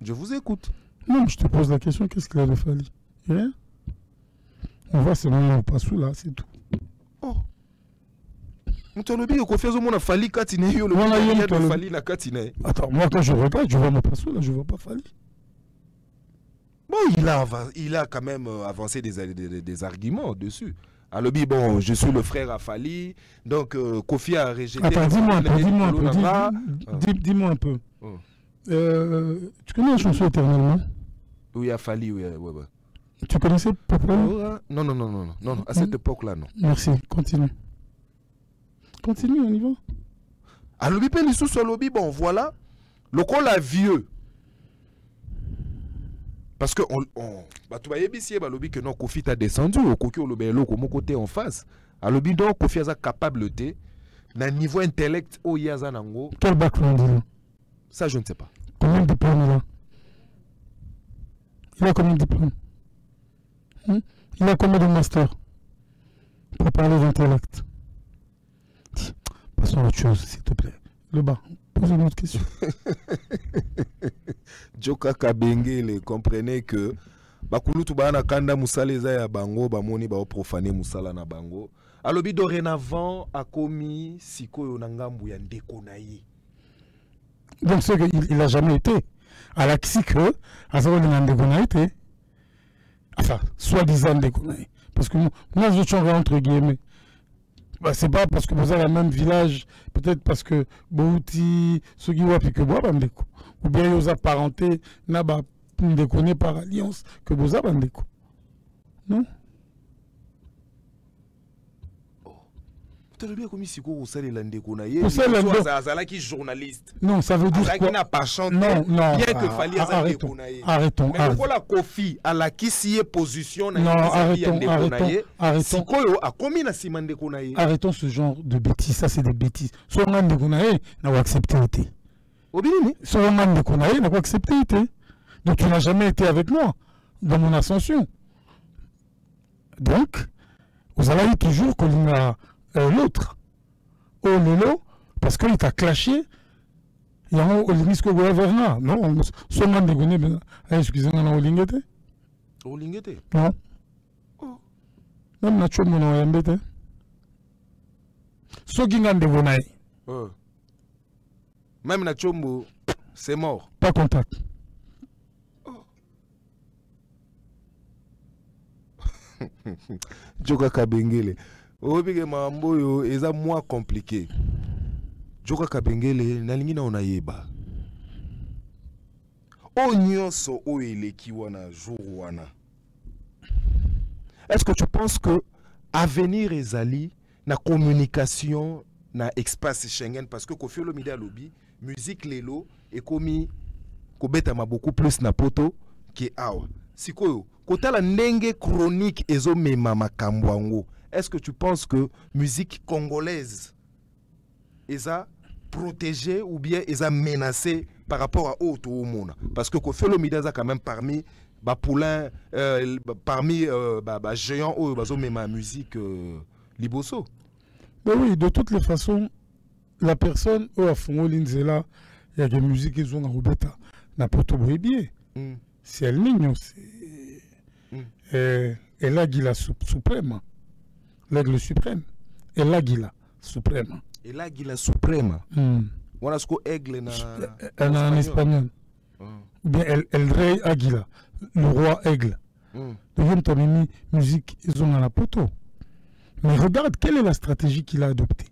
Je vous écoute. Non, je te pose la question, qu'est-ce qu'il a de Fali? Rien. On voit seulement Mopassou là, c'est tout. Oh. Mutolobi Kofi Ozomona Fali Katine yo le de Fali na Katine. Attends, moi quand je regarde, je vois Mopassou là, je vois pas Fali. Bon, il a quand même avancé des arguments dessus. Alors, bon, je suis le frère à Fali, donc Kofi a rejeté... Attends, dis-moi un peu. Oh. Tu connais la chanson Éternellement? Oui, à Fali, oui. Tu connaissais Popol? Non, à cette époque-là, non. Merci, continue. Continue, on y va. Alors, bon, voilà, le col a vieux. Parce que tu vas dire que non, Kofi t'a descendu, au côté en face. Alors, donc, Kofi est capable de, d'un niveau intellect, quel background il a? Ça, je ne sais pas. Combien de diplômes il a? Il a combien de diplômes? Il a combien de masters? Pour parler d'intellect. Passons à autre chose, s'il te plaît. Le bas. Pose une autre question. Joka Kabengele comprenez que bakulutu bana kanda musala eza ya bango bamoni ba profaner musala na bango. Alobi dorénavant a commis sikoyo na ngambu ya ndeko na ye. Donc c'est qu'il n'a jamais été à la que à savoir le ndeko na été. Enfin, soi-disant ndeko na ye. Parce que moi je suis entre guillemets. Bah, c'est pas parce que vous avez le même village, peut-être parce que Bouti, Sugiwa, puis que vous avez ndeko. Ou bien vous apparentez, Naba, ndeko par alliance, que vous avez ndeko. Non? Tu as bien commis si vous savez l'andeko na ye. Qui journaliste. Non, ça veut dire quoi? N'a pas chanté. Non. Bien que fallait arrêtons. Mais pourquoi Kofi à la qui s'y est position non, arrêtons. a commis na sima ndeko na ye. Arrêtons ce genre de bêtises, ça c'est des bêtises. Soit on ndeko na ye n'a pas accepté. Soit on ndeko na ye n'a pas accepté. Donc tu n'as jamais été avec moi dans mon ascension. Donc vous allez toujours qu'on a l'autre. Oh lolo, parce qu'il t'a clashé. Il y a un Olingisque Gouverna. Non, seulement des Goné. Excusez-moi, on a Olingete. Olingete? Non. Même Nacho Mono Yambete. Sogingan de Gonaï. Même Nacho, c'est mort. Pas contact. Joka Kabengele. Obige mamboyo eza moins compliqué. Joka Kabengele nalingi na onayeba. O nyonso o eleki wana jour wana. Est-ce que tu penses que avenir ezali na communication na espace Schengen parce que Kofi Olomide alobi musique lelo et komi kobeta ma beaucoup plus na poto ki awa. Sikoyo kotala ndenge chronique ezo mema makambo yango. Est-ce que tu penses que musique congolaise est protégée ou bien est menacée par rapport à autre monde? Parce que Kofi Olomide est quand même parmi poulain, parmi géants où ils ont ma musique liboso. Mais oui, de toutes les façons, la personne où a fond l'inzela, il y a des musiques qui ont Robeta, n'a pas tout bébé. C'est El Niño, c'est et l'Aguila suprême. L'aigle suprême. Et l'Aguila suprême. Et l'Aguila suprême. Voilà ce que aigle en espagnol. Ou bien El Rey Aguila, le roi aigle. Deuxième ton musique, ils ont la poteau. Mais regarde, quelle est la stratégie qu'il a adoptée.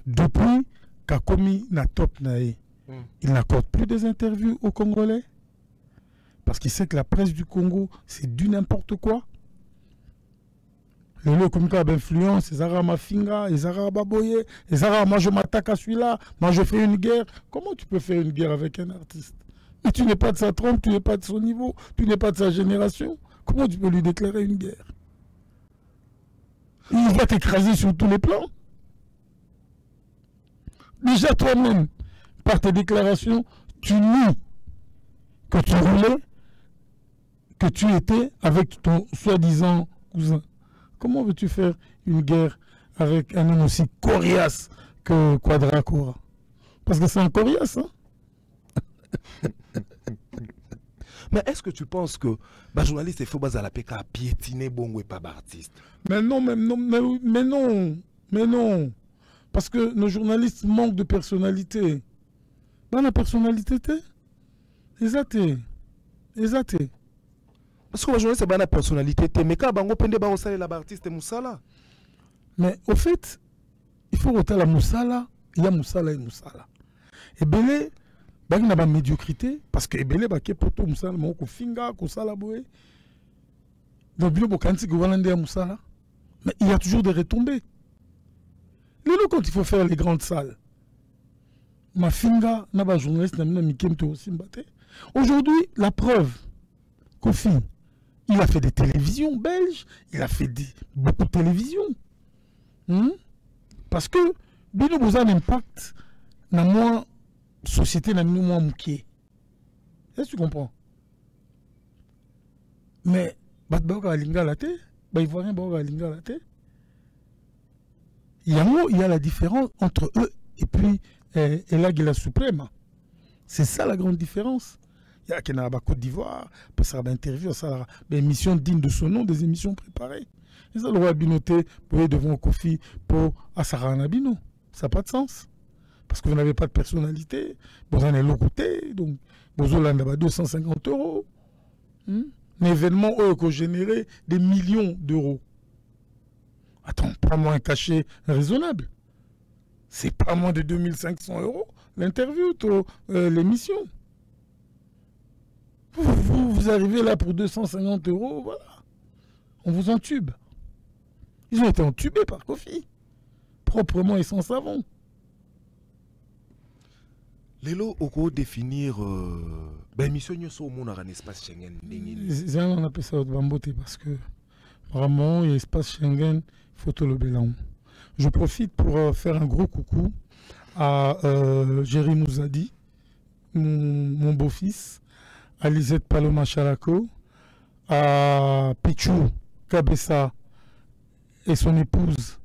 Depuis qu'a commis na top nae, il n'accorde plus des interviews aux Congolais. Parce qu'il sait que la presse du Congo, c'est du n'importe quoi. Le comité d'influence, Ezara Mafinga, Ezara Baboye, Ezara, moi je m'attaque à celui-là, moi je fais une guerre. Comment tu peux faire une guerre avec un artiste? Mais tu n'es pas de sa trempe, tu n'es pas de son niveau, tu n'es pas de sa génération. Comment tu peux lui déclarer une guerre? Il va t'écraser sur tous les plans. Déjà toi-même, par tes déclarations, tu nies que tu roulais, que tu étais avec ton soi-disant cousin. Comment veux-tu faire une guerre avec un homme aussi coriace que Quadracora? Parce que c'est un coriace, hein? Mais est-ce que tu penses que les journalistes, il faut à la PK piétiner bongo et pas artiste? Mais non, mais non. Parce que nos journalistes manquent de personnalité. Dans la personnalité, exacté. Parce que les journalistes, c'est la personnalité. Mais quand bango pende ba osala la artiste Moussala. Mais au fait, il faut retenir la Moussala, il y a Moussala et Moussala. Et belé, il y a une médiocrité, parce que belé, il y a poto Moussala, il y a finga, Kosala boé. Donc, il y a Moussala. Mais il y a toujours des retombées. Quand il faut faire les grandes salles, ma finga, n'a pas journaliste, n'a pas mikem to aussi mbaté. Aujourd'hui, la preuve, Kofi, il a fait des télévisions belges, il a fait beaucoup de télévisions. Parce que, Bino Boza un impact dans moi, société, dans moi, mouké. Est-ce que tu comprends? Mais, il y a la différence entre eux et puis la suprême. C'est ça la grande différence. Il y a qui n'a pas Côte d'Ivoire, parce qu'il y a des interviews, des émissions dignes de son nom, des émissions préparées. Et ça, le roi Binoté, pour devant Kofi, pour Asara Nabino. Ça n'a pas de sens. Parce que vous n'avez pas de personnalité, vous en avez l'occulté, donc vous avez 250 €. Un événement qui a généré des millions d'euros. Attends, pas moins un cachet raisonnable. C'est pas moins de 2500 € l'interview, l'émission. Vous arrivez là pour 250 €, voilà. On vous entube. Ils ont été entubés par Kofi, proprement et sans savon. Lelo, on définir l'émission au monde dans l'espace Schengen. On appelle ça Bamboté parce que vraiment, l'espace Schengen, il faut tout le bélan. Je profite pour faire un gros coucou à Jerry Mouzadi, mon beau-fils, à Lisette Paloma Charako, à Pichou Kabessa et son épouse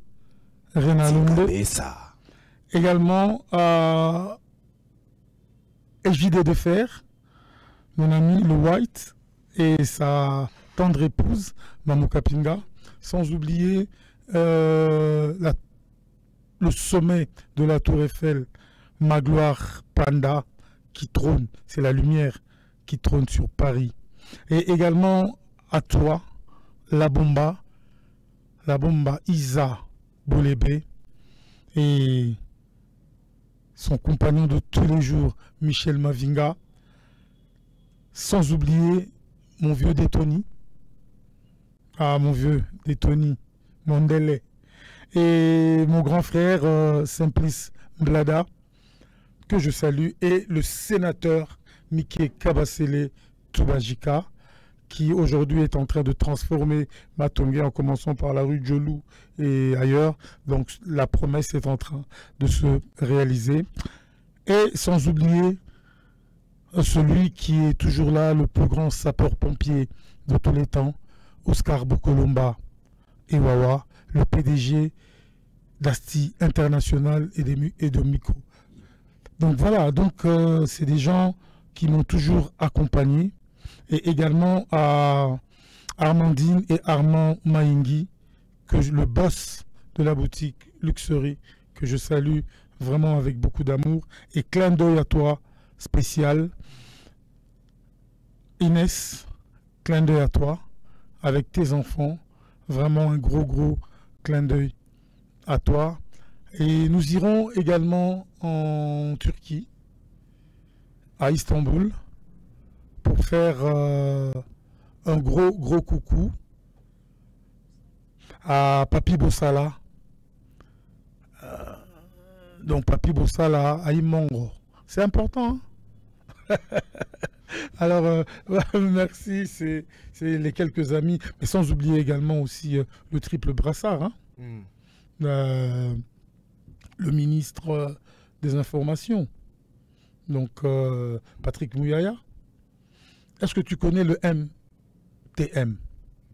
Rena Lunde. Également à JD de Fer, mon ami le White et sa tendre épouse Mamou Kapinga, sans oublier le sommet de la Tour Eiffel, Magloire Panda, qui trône, c'est la lumière qui trône sur Paris. Et également à toi, la bomba Isa Bolébé et son compagnon de tous les jours, Michel Mavinga, sans oublier mon vieux Détoni, mon vieux Détoni Mondele, et mon grand frère Simplice Blada, que je salue, et le sénateur Miké Kabasele Toubajika, qui aujourd'hui est en train de transformer Matongué en commençant par la rue Djolou et ailleurs. Donc la promesse est en train de se réaliser. Et sans oublier celui qui est toujours là, le plus grand sapeur-pompier de tous les temps, Oscar Bokolomba et Wawa, le PDG d'Asti International et de Miko. Donc voilà, c'est des gens qui m'ont toujours accompagné. Et également à Armandine et Armand Maïngui, le boss de la boutique Luxury, que je salue vraiment avec beaucoup d'amour. Et clin d'œil à toi spécial. Inès, clin d'œil à toi, avec tes enfants. Vraiment un gros clin d'œil à toi. Et nous irons également en Turquie, à Istanbul, pour faire un gros coucou à Papi Bossala. Donc Papi Bossala à Imongo. C'est important. Hein? Alors, merci, c'est les quelques amis, mais sans oublier également aussi le triple brassard, hein? Le ministre des Informations, donc Patrick Mouyaya. Est-ce que tu connais le MTM?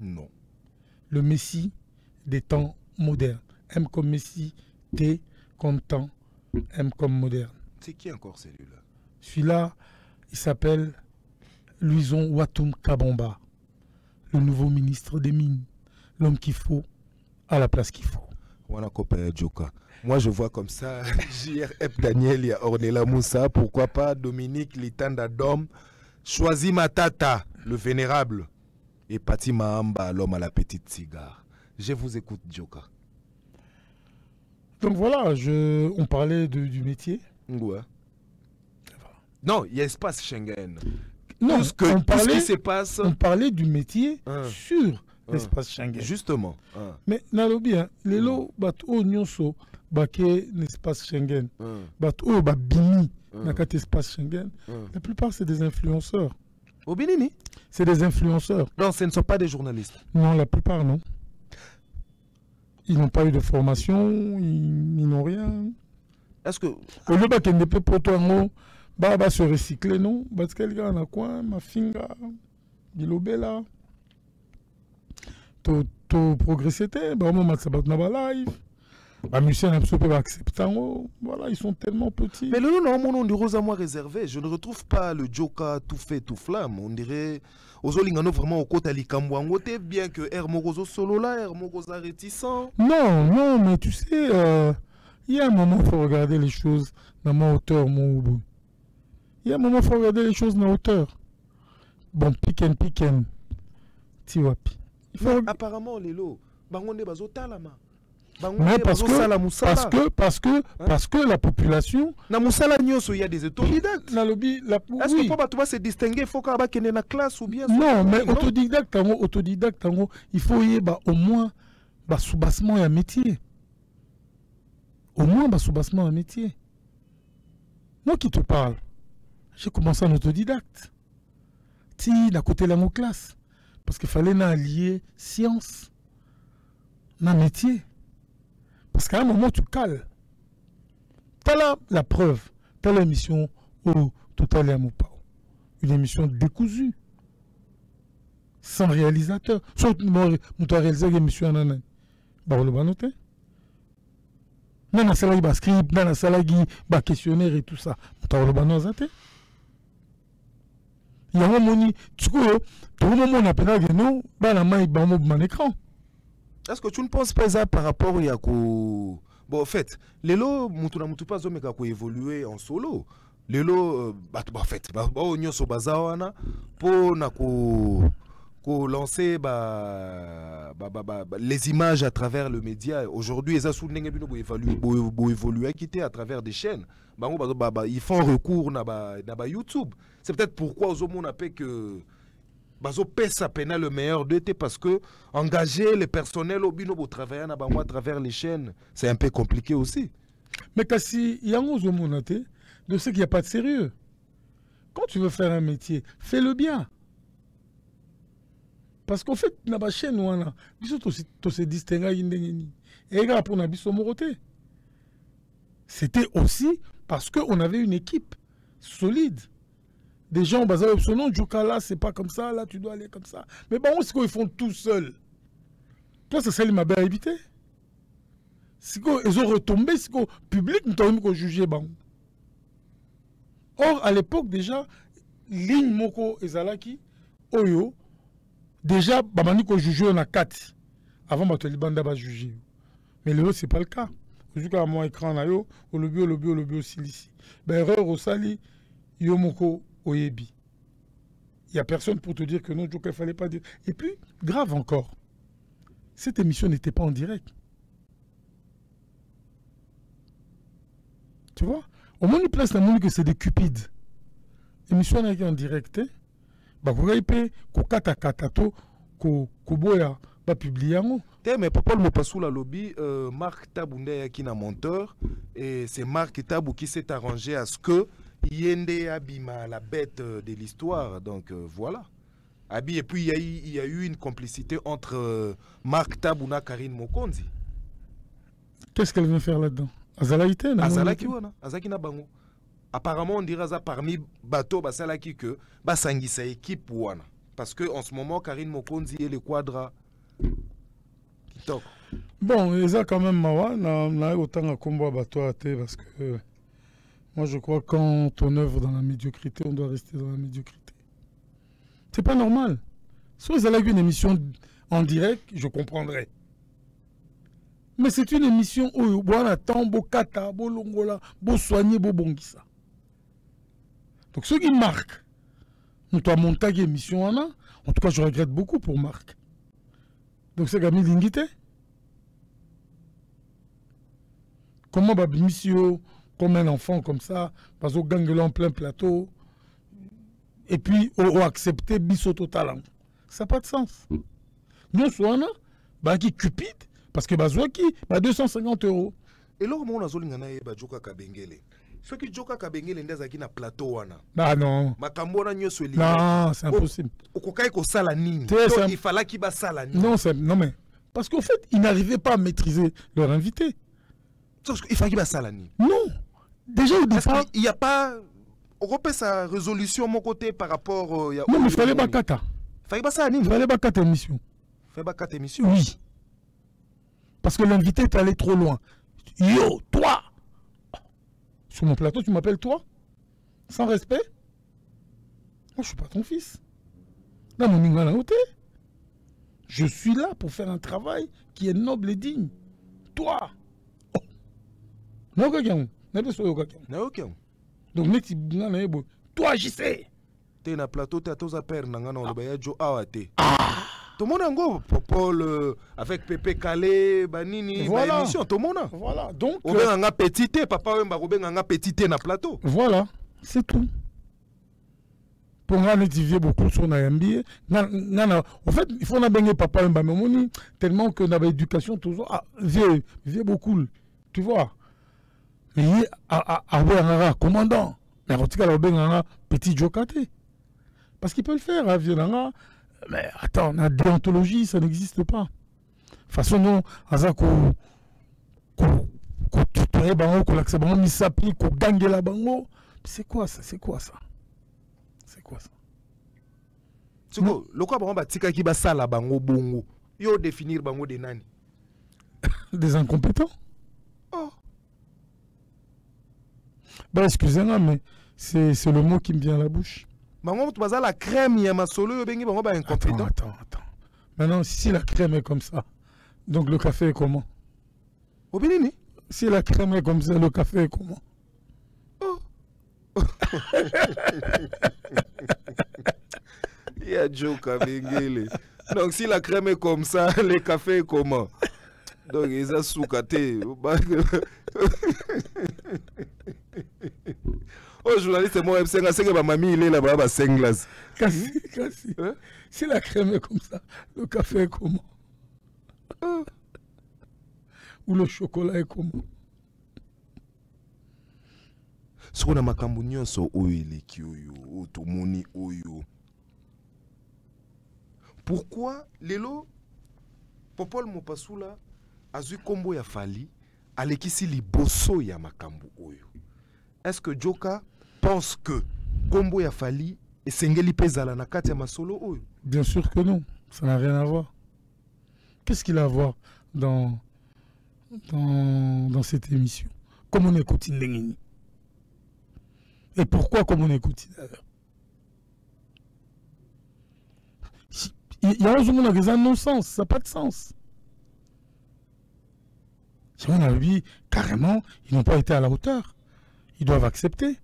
Non. Le Messie des temps modernes. M comme Messie, T comme temps, M comme moderne. C'est qui encore celui-là? Celui-là, il s'appelle Louison Watoum Kabomba, le nouveau ministre des Mines, l'homme qu'il faut à la place qu'il faut. Moi, je vois comme ça JRF Daniel, il y a Ornella Moussa, pourquoi pas Dominique Litanda Dom, Choisi Matata, le vénérable, et Pati Mahamba, l'homme à la petite cigare. Je vous écoute, Djoka. Donc voilà, on parlait du métier. Ouais. Non, il y a espace Schengen. Non, tout ce qui se passe. On parlait du métier sur l'espace Schengen. Justement. Mais nalobi, les lots bateau nyonso baké l'espace Schengen. Bateau bini nakat espace Schengen. La plupart c'est des influenceurs. Au Bénini? C'est des influenceurs. Non, ce ne sont pas des journalistes. Non, la plupart non. Ils n'ont pas eu de formation, ils n'ont rien. Est-ce que au lieu de peut pour toi Baba se recycler, non? Parce qu'elle gagne à quoi? Ma finga, Bilobela. To progresser, bah, moi, ça va dans live. Bah, musiciens absolument acceptant. Voilà, ils sont tellement petits. Mais le nom, mon nom de Rose à moi réservé, je ne retrouve pas le Joka tout fait, tout flamme. On dirait. Ozolingano vraiment au côté Likamboangote, bien que Hermoroso solo là, Hermorosa réticent. Non, mais tu sais, il y a un moment où il faut regarder les choses dans ma hauteur, mon Oubou. Il y a un moment où il faut regarder les choses dans hauteur. Bon, piquen, tiwapi. Apparemment, les lots, bangonde bazo talama. Mais parce que la population. Na musala nyoso, il y a des autodidactes. Est-ce que pour toi se distinguer, il faut qu'il y ait une classe ou bien. Non, mais autodidacte, il faut y avoir au moins sous-bassement et un métier. Au moins sous-bassement et un métier. Moi qui te parle, j'ai commencé en autodidacte. Si, d'un côté de la classe. Parce qu'il fallait allier science, dans métier. Parce qu'à un moment, tu cales. Tu as la preuve. Tu as l'émission au Total Yamoupao. Une émission décousue. Sans réalisateur. Sauf que tu as réalisé l'émission en année. Bah, on l'a noté. Dans la salle, il y a script, dans la salle, il y a questionnaire et tout ça. Tu as noté. Il y a un moment, tu vois, tout le monde a pédalé, non, la main, il y a un écran. Est-ce que tu ne penses pas ça par rapport à Bon, en fait, les lots, mutu pas zombie qui évolué en solo. Les lots, en fait, on y a bazawana pour lancer les images à travers le média. Aujourd'hui, ils ont évolué quitter à travers des chaînes. Ils font recours à YouTube. C'est peut-être pourquoi aux hommes on appelle que Bazo pèse à peine le meilleur d'été parce que engager les personnels au bino pour travailler à travers les chaînes, c'est un peu compliqué aussi. Mais si il y a un hommes de ce qu'il n'y a pas de sérieux. Quand tu veux faire un métier, fais-le bien. Parce qu'en fait, dans la chaîne, tu se distingues et pour c'était aussi parce qu'on avait une équipe solide. Des gens basés sur non, Djoka là, c'est pas comme ça, là tu dois aller comme ça. Mais bon, c'est qu'ils font tout seuls. Toi, c'est ça qui m'a bien évité. C'est qu'ils ont retombé, c'est que le public nous a jugé. Or, à l'époque, déjà, ligne Moko et Zalaki, Oyo, déjà, Bamani ko jugé on a 4. Avant, Batolibanda va juger. Mais le c'est pas le cas. Jusqu'à mon écran, au lobby aussi ici. Erreur au sali, Yomoko. Oyebi. Il n'y a personne pour te dire que non, il ne fallait pas dire. Et puis, grave encore, cette émission n'était pas en direct. Tu vois? Au moins, il place dans le monde que c'est des cupides. L'émission n'est pas en direct. Bah, vous voyez, ko kata katato, ko boya, pas publié en mais Papa le Mopassou la lobby, Marc Tabounde qui est monteur, et c'est Marc Tabou qui s'est arrangé à ce que Yende Abima, la bête de l'histoire. Donc voilà. Abi, et puis il y a eu une complicité entre Marc Tabouna et Karine Mokonzi. Qu'est-ce qu'elle vient faire là-dedans? Azalaïte? Azalaki wana, Azaki na bango. Apparemment on dirait ça parmi bateau basalaki que basangisa équipe wana. Parce que en ce moment Karine Mokonzi et le quadra qui toquent. Bon, ils ont quand même mawa, na autant à combat bateau à thé parce que moi je crois que quand on œuvre dans la médiocrité, on doit rester dans la médiocrité. C'est pas normal. Si vous avez une émission en direct, je comprendrais. Mais c'est une émission où on attend, bo kata, bo longola, bo soigner, bo bongisa. Donc ceux qui marquent, nous doit monter une émission en tout cas je regrette beaucoup pour Marc. Donc c'est Gami Lingite. Comment Babimissio, comme un enfant comme ça, parce au gangue en plein plateau, et puis on accepté bisoto talent. Ça n'a pas de sens. Nous sommes là, qui cupide, parce que Bazouaki, 250 €. Et là, on a dit que Joka Kabengele. Ceux qui Joka Kabengele, ils sont na plateau. Ah non. Non, c'est impossible. Il fallait qu'il y ait non, mais. Parce qu'en fait, ils n'arrivaient pas à maîtriser leur invité. Il fallait qu'il y ait non. Déjà au départ. Il n'y a pas. On repère sa résolution de mon côté par rapport. Non, mais il fallait pas kata. Il fallait pas kata émission. Il fallait pas kata émission. Oui. Parce que l'invité est allé trop loin. Yo, toi! Sur mon plateau, tu m'appelles toi? Sans respect? Moi, je ne suis pas ton fils. Là, mon ingala ôté. Je suis là pour faire un travail qui est noble et digne. Toi! Oh! Non, quelqu'un. Donc, toi, j'y sais. Tu es na plateau, tu as tous à perdre. Tout le monde a Paul avec Pépé Calé, Banini, voilà. Émission, tout le monde. Voilà. Donc, on a petité, papa, on a petité na plateau. Voilà, c'est tout. Pour nous étudier beaucoup sur l'AMB, en fait, il faut que papa et tellement que dans l'éducation, toujours, vieux beaucoup, tu vois. Mais à commandant, mais en tout cas, un petit jokate. Parce qu'il peut le faire, à Violanga. Mais attends, la déontologie, ça n'existe pas. De toute façon, non, tutoyer bango, qu'on l'accepte bango, misapi, qu'on gagne la bango. C'est quoi ça? C'est quoi ça? C'est quoi ça? Tu vois, le quoi bango batika qui basa la bango bongo. Yo définir bango des nani. Des incompétents. Oh. Ben excusez-moi, mais c'est le mot qui me vient à la bouche. Bango tu basa la crème yama solo yo bengi bango ba incompétent. Attends. Maintenant, si la crème est comme ça, donc le café est comment? Obinini? Si la crème est comme ça, le café est comment? Oh. Il y a Joe Kabengele. Donc si la crème est comme ça, le café est comment? Donc ils ont soukaté. Oh journaliste, moi c'est que ma mamie il est là-bas à 5 glaces. Cassi. Hein? Si la crème est comme ça, le café est comment? Ou le chocolat est comment? Ce qu'on a makambu nyonso oyo eleki oyo otomoni oyo. Pourquoi lelo Popol Mopasula azui kombo ya Fali alekisi liboso ya makambu oyo? Est-ce que Joka pense que kombo ya Fali esengeli pezala na kati ya masolo oyo? Bien sûr que non, ça n'a rien à voir. Qu'est-ce qu'il a à voir dans cette émission? Comme on écoute Ndengeni. Et pourquoi comme on écoute d'ailleurs? Il y a un non-sens, ça n'a pas de sens. Si on a dit carrément, ils n'ont pas été à la hauteur. Ils doivent accepter.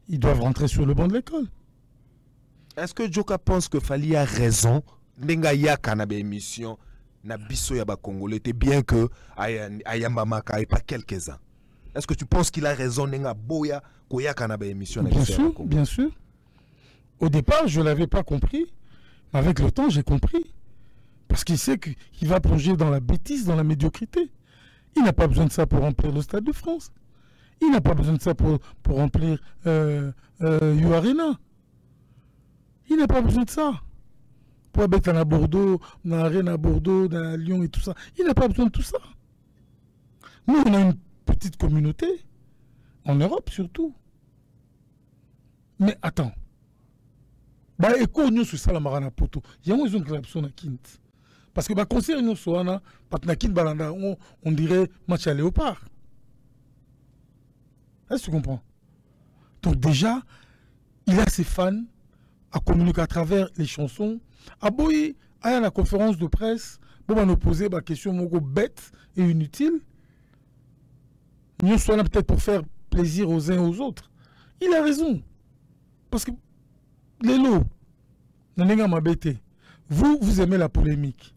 Ils doivent rentrer sur le banc de l'école. Est-ce que Joka pense que Fali a raison? Nenga ya kanabe émission na biso ya ba Congolais, c'est bien que Ayambamaka et pas quelques-uns. Est-ce que tu penses qu'il a raison nenga boya koya kanabe émission na biso ya ba Congolais? Bien sûr. Au départ, je ne l'avais pas compris. Mais avec le temps, j'ai compris. Parce qu'il sait qu'il va plonger dans la bêtise, dans la médiocrité. Il n'a pas besoin de ça pour remplir le Stade de France. Il n'a pas besoin de ça pour remplir U-Arena. Il n'a pas besoin de ça. Pour habiter à Bordeaux, dans l'Arène à Bordeaux, dans Lyon et tout ça. Il n'a pas besoin de tout ça. Nous, on a une petite communauté, en Europe surtout. Mais attends. Bah, écoute, nous, sur ça, la marana poto. Il y a une création à Kint. Parce que, bah, concert, nous, sur Anna, Patnakin Balanda, on dirait match à léopard. Est-ce que tu comprends? Donc, déjà, il a ses fans à communiquer à travers les chansons. À Boyi, à la conférence de presse, pour nous poser des questions bêtes et inutiles. Nous sommes là peut-être pour faire plaisir aux uns et aux autres. Il a raison. Parce que les lots, vous aimez la polémique.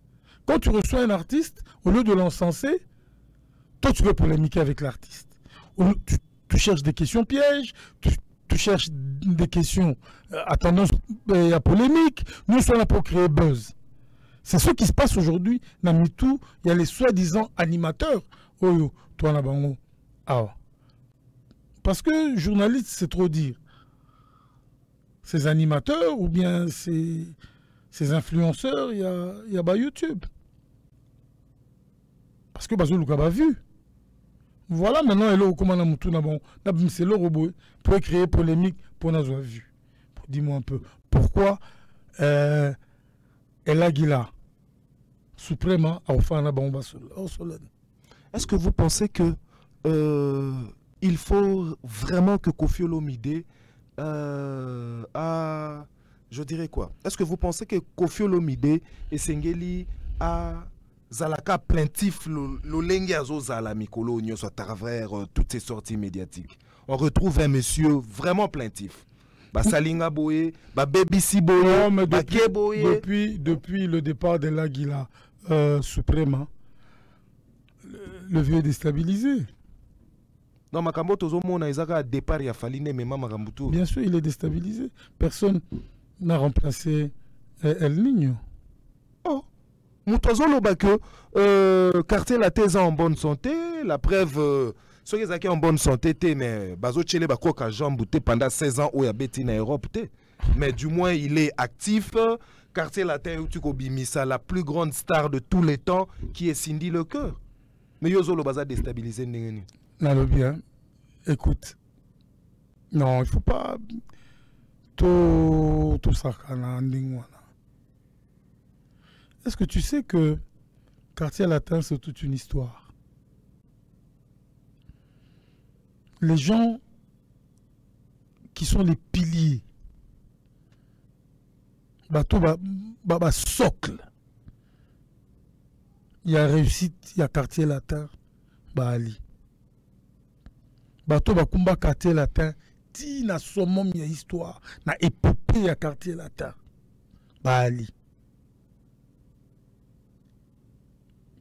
Quand tu reçois un artiste, au lieu de l'encenser, toi tu veux polémiquer avec l'artiste. Tu cherches des questions pièges, tu cherches des questions à tendance à polémique. Nous sommes là pour créer buzz. C'est ce qui se passe aujourd'hui dans MeToo. Il y a les soi-disant animateurs. Oh, toi là-bas. Ah. Parce que journaliste, c'est trop dire. Ces animateurs ou bien ces influenceurs, il y a YouTube. Parce que Bazo Luka a vu. Voilà, maintenant, elle c'est le robot pour créer polémique pour nous avoir vu. Dis-moi un peu, pourquoi elle a Guila suprêmement à offrir la bombe au Solène? Est-ce que vous pensez que il faut vraiment que Koffi Olomide je dirais quoi? Est-ce que vous pensez que Koffi Olomide et Sengeli a Zalaka plaintif l'olenge azo zala mikolo nyo à travers toutes ces sorties médiatiques? On retrouve un monsieur vraiment plaintif. Ba Salinga Boye, ba BBC Boye, ba Ke Boye. Depuis le départ de l'Aguila Suprême, le vieux est déstabilisé. Non, Makambo Tozomona Izaka départ ya Faline Mema Makambutu. Bien sûr, il est déstabilisé. Personne n'a remplacé El Niño. Oh. Moutozolo que quartier la thèse en bonne santé, la preuve ceux qui sont en bonne santé mais bazo chele bako ka jambe pendant 16 ans où ya beti na Europe mais du moins il est actif. Quartier latin Utuko Bimisa, la plus grande star de tous les temps qui est Cindy Lecœur. Mais Yozolo baza déstabilisé n'engeni. Non, bien. Écoute. Non, il faut pas tout ça. Est-ce que tu sais que Quartier Latin, c'est toute une histoire? Les gens qui sont les piliers, socle. Il y a réussite, il y a Quartier Latin, Ali. Bato Bakumba Quartier Latin, ti na somom ya histoire, na épopée ya Quartier Latin, Ali.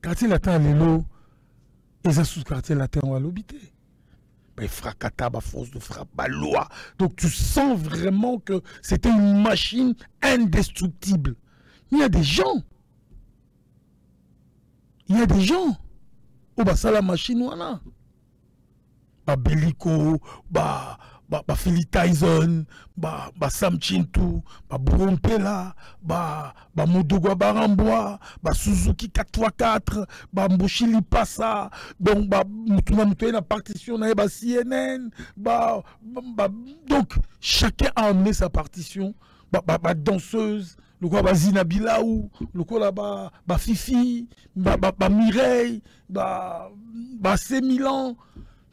Quartier Latin, Lelo, et ça sous Quartier Latin, on va l'habiter. Fracata, force de frappe, loi. Donc tu sens vraiment que c'était une machine indestructible. Il y a des gens. Oh, ça la machine, voilà. Bellico, Philly Tyson, Sam Chintu, Brumpela, Moudogwa Baramboa, Suzuki 4x4, Mboshili Passa, donc la partition na CNN, donc chacun a amené sa partition, danseuse, le quoi Zina Bilaou, le quoi là Fifi, Mireille, C Milan.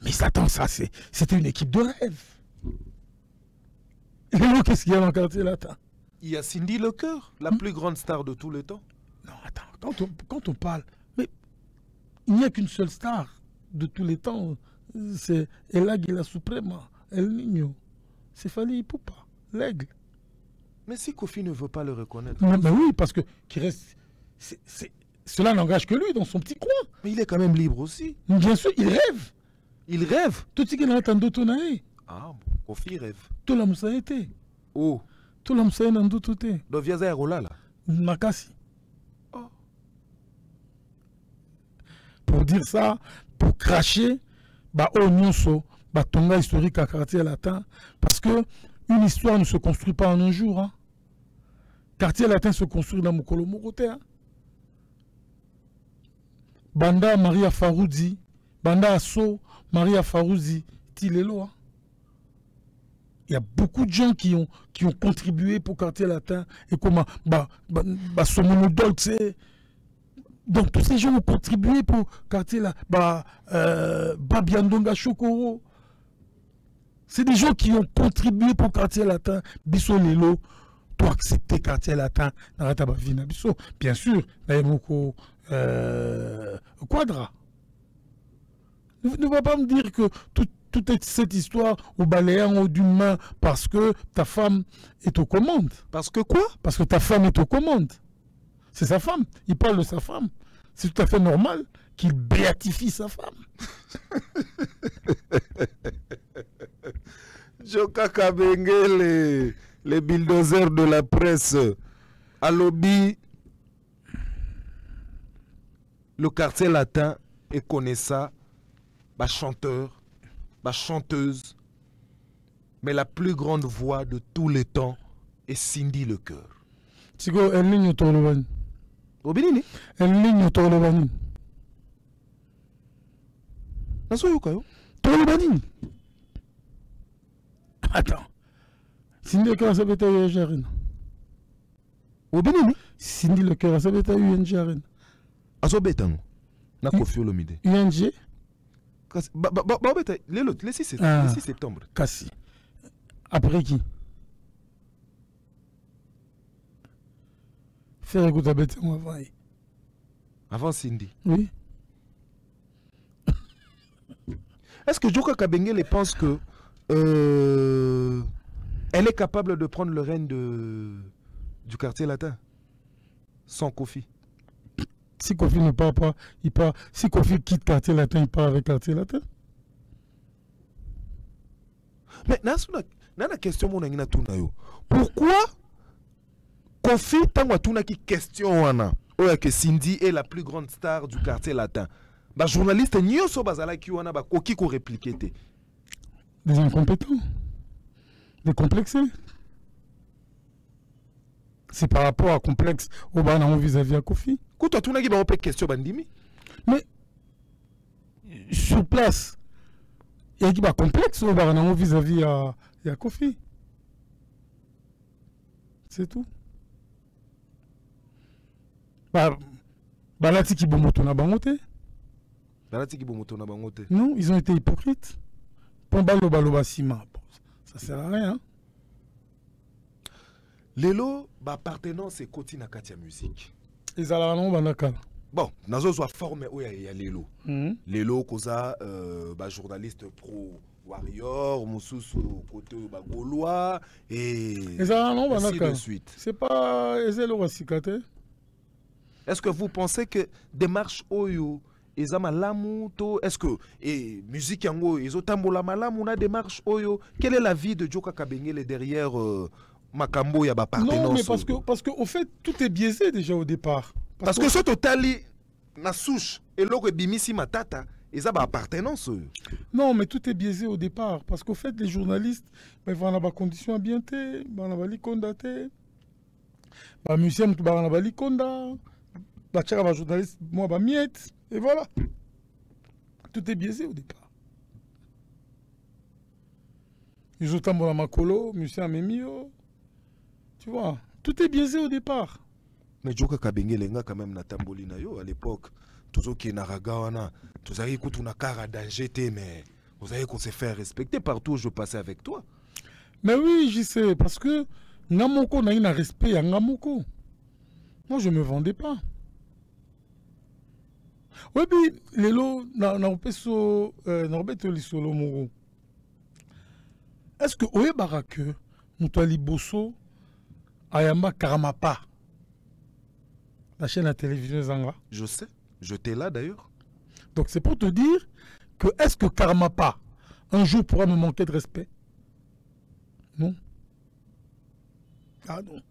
Mais attends, ça c'était une équipe de rêve. Et là, qu'est-ce qu'il y a dans le Quartier Latin? Il y a Cindy Lecœur, la plus grande star de tous les temps. Non, attends, quand on parle, mais il n'y a qu'une seule star de tous les temps, c'est El Águila Suprema, El Niño, c'est Fally Ipupa, l'aigle. Mais si Koffi ne veut pas le reconnaître. Mais oui, parce que cela n'engage que lui dans son petit coin. Mais il est quand même libre aussi. Bien sûr, il rêve. Il rêve. Tout ce qu'il a entendu, ah, Koffi rêve. Tout la moussa été. Oh. Tout la moussa été. Donc, via Rola là. Makasi. Oh. pour dire ça, pour cracher, bah, au nyonso, bah, tonga historique à quartier latin, parce que une histoire ne se construit pas en un jour. Hein. Quartier latin se construit dans Mokolo Morote. Hein. Banda Maria Faroudi, Banda Asso, Maria Faroudi, Tilelo. Hein. Il y a beaucoup de gens qui ont contribué pour Quartier Latin et comment Somono Dolce. Donc tous ces gens ont contribué pour Quartier Latin. Babiandonga Chokoro. C'est des gens qui ont contribué pour Quartier Latin. Bisso Lelo, pour accepter Quartier Latin. Bien sûr, Naemoko Quadra. Ne va pas me dire que toute cette histoire au balayant ou d'une main parce que ta femme est aux commandes. Parce que quoi? Parce que ta femme est aux commandes. C'est sa femme. Il parle de sa femme. C'est tout à fait normal qu'il béatifie sa femme. Joka Kabengele, les bulldozers de la presse. À lobby, le Quartier Latin est connaissant, chanteur, chanteuse, mais la plus grande voix de tous les temps est Cindy Lecœur. Tigo, elle ligne Tolobani. Obinini? Elle ligne Tolobani. Nasoyokayo? Tolobani. Attends. Cindy Lecœur, ça peut être UNGRN. Obinini? Cindy Lecœur, ça peut être UNGRN. Asobetano. Nakofio Lomide. UNG? Le 6 septembre. Kassi. Après qui? Faire écouter avant. Avant Cindy. Oui. Est-ce que Joka Kabengele pense que elle est capable de prendre le règne du Quartier Latin sans Kofi? Si Kofi ne part pas, il part. Si Kofi quitte Quartier Latin, il part avec Quartier Latin. Mais nana question mon ngina tuna yo. Pourquoi Kofi tangwa tuna ki question wana oya que Cindy est la plus grande star du Quartier Latin. Ba journaliste nyoso bazala ki wana ba koki ko répliquer té. Des incompétents. Des complexés. C'est par rapport à complexe au banana vis-à-vis à Kofi. Quand tu as une question, bandimi. Mais sur place, il y a qui complexe au banana vis-à-vis à Kofi. C'est tout. Balati qui bomoto na bangote. Balati qui bomoto na bangote. Non, ils ont été hypocrites. Pombalo baloba sima. Ça sert à rien. Lelo, appartenance et côté na katia musique. Ils allaient banaka. Bon, nazo soit formé où il y a Lelo. Lelo koza journaliste pro warrior, mususu côté gaulois et ainsi de suite. C'est pas Ezelo Wasikate. Est-ce que vous pensez que démarche oyo ezama lamu to est-ce que et musique yango ezotambola malamu na démarche oyo quelle est la vie de Joka Kabengele derrière Makambo ya ba partenance? Non, mais parce que au fait tout est biaisé déjà au départ. Parce que ce totali na souche et loko bimisi matata eza ba appartenance. Non, mais tout est biaisé au départ parce qu'au fait les journalistes ils vont avoir conditions ambientées, vont avoir likondaté. Ba musicien tu va avoir likonda. Ba tchaka ba journaliste moi ba miette et voilà. Tout est biaisé au départ. Ils ont tambola makolo, musicien memio. Tu vois, tout est biaisé au départ. Mais Joka Kabengele nga quand même na tamboli na yo à l'époque. Tous qui na ragawana, tous avez écouté una cara danger mais vous avez qu'on s'est fait respecter partout où je passais avec toi. Mais oui, j'y sais parce que Ngamoko n'a eu un respect à Ngamoko. Moi je me vendais pas. Oui, puis Lelo na peso na obeto lisolo moro. Est-ce que oye barake mutali bosso Ayamba Karamapa, la chaîne à télévision Zanga. Je sais, j'étais là d'ailleurs. Donc c'est pour te dire que est-ce que Karamapa un jour pourra me manquer de respect? Non. Ah non.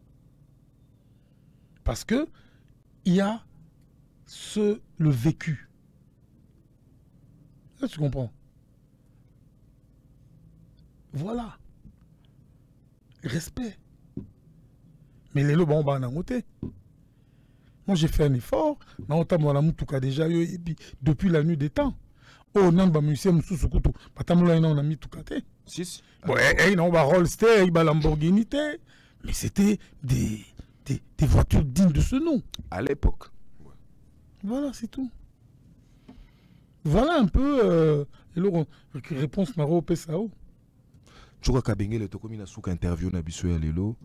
Parce que il y a le vécu. Là, tu comprends. Voilà. Respect. Mais les lots, bon, moi, j'ai fait un effort. Déjà, depuis la nuit des temps. Oh, non, bah, monsieur, monsieur, on a mis tout côté. Si. Bon, il y a Rollster, il y a Lamborghini. Mais c'était des voitures dignes de ce nom. À l'époque. Voilà, c'est tout. Voilà un peu réponse Maro Pesao. Tu vois qu'à Bengel, tu as souk interview na biso ya lelo.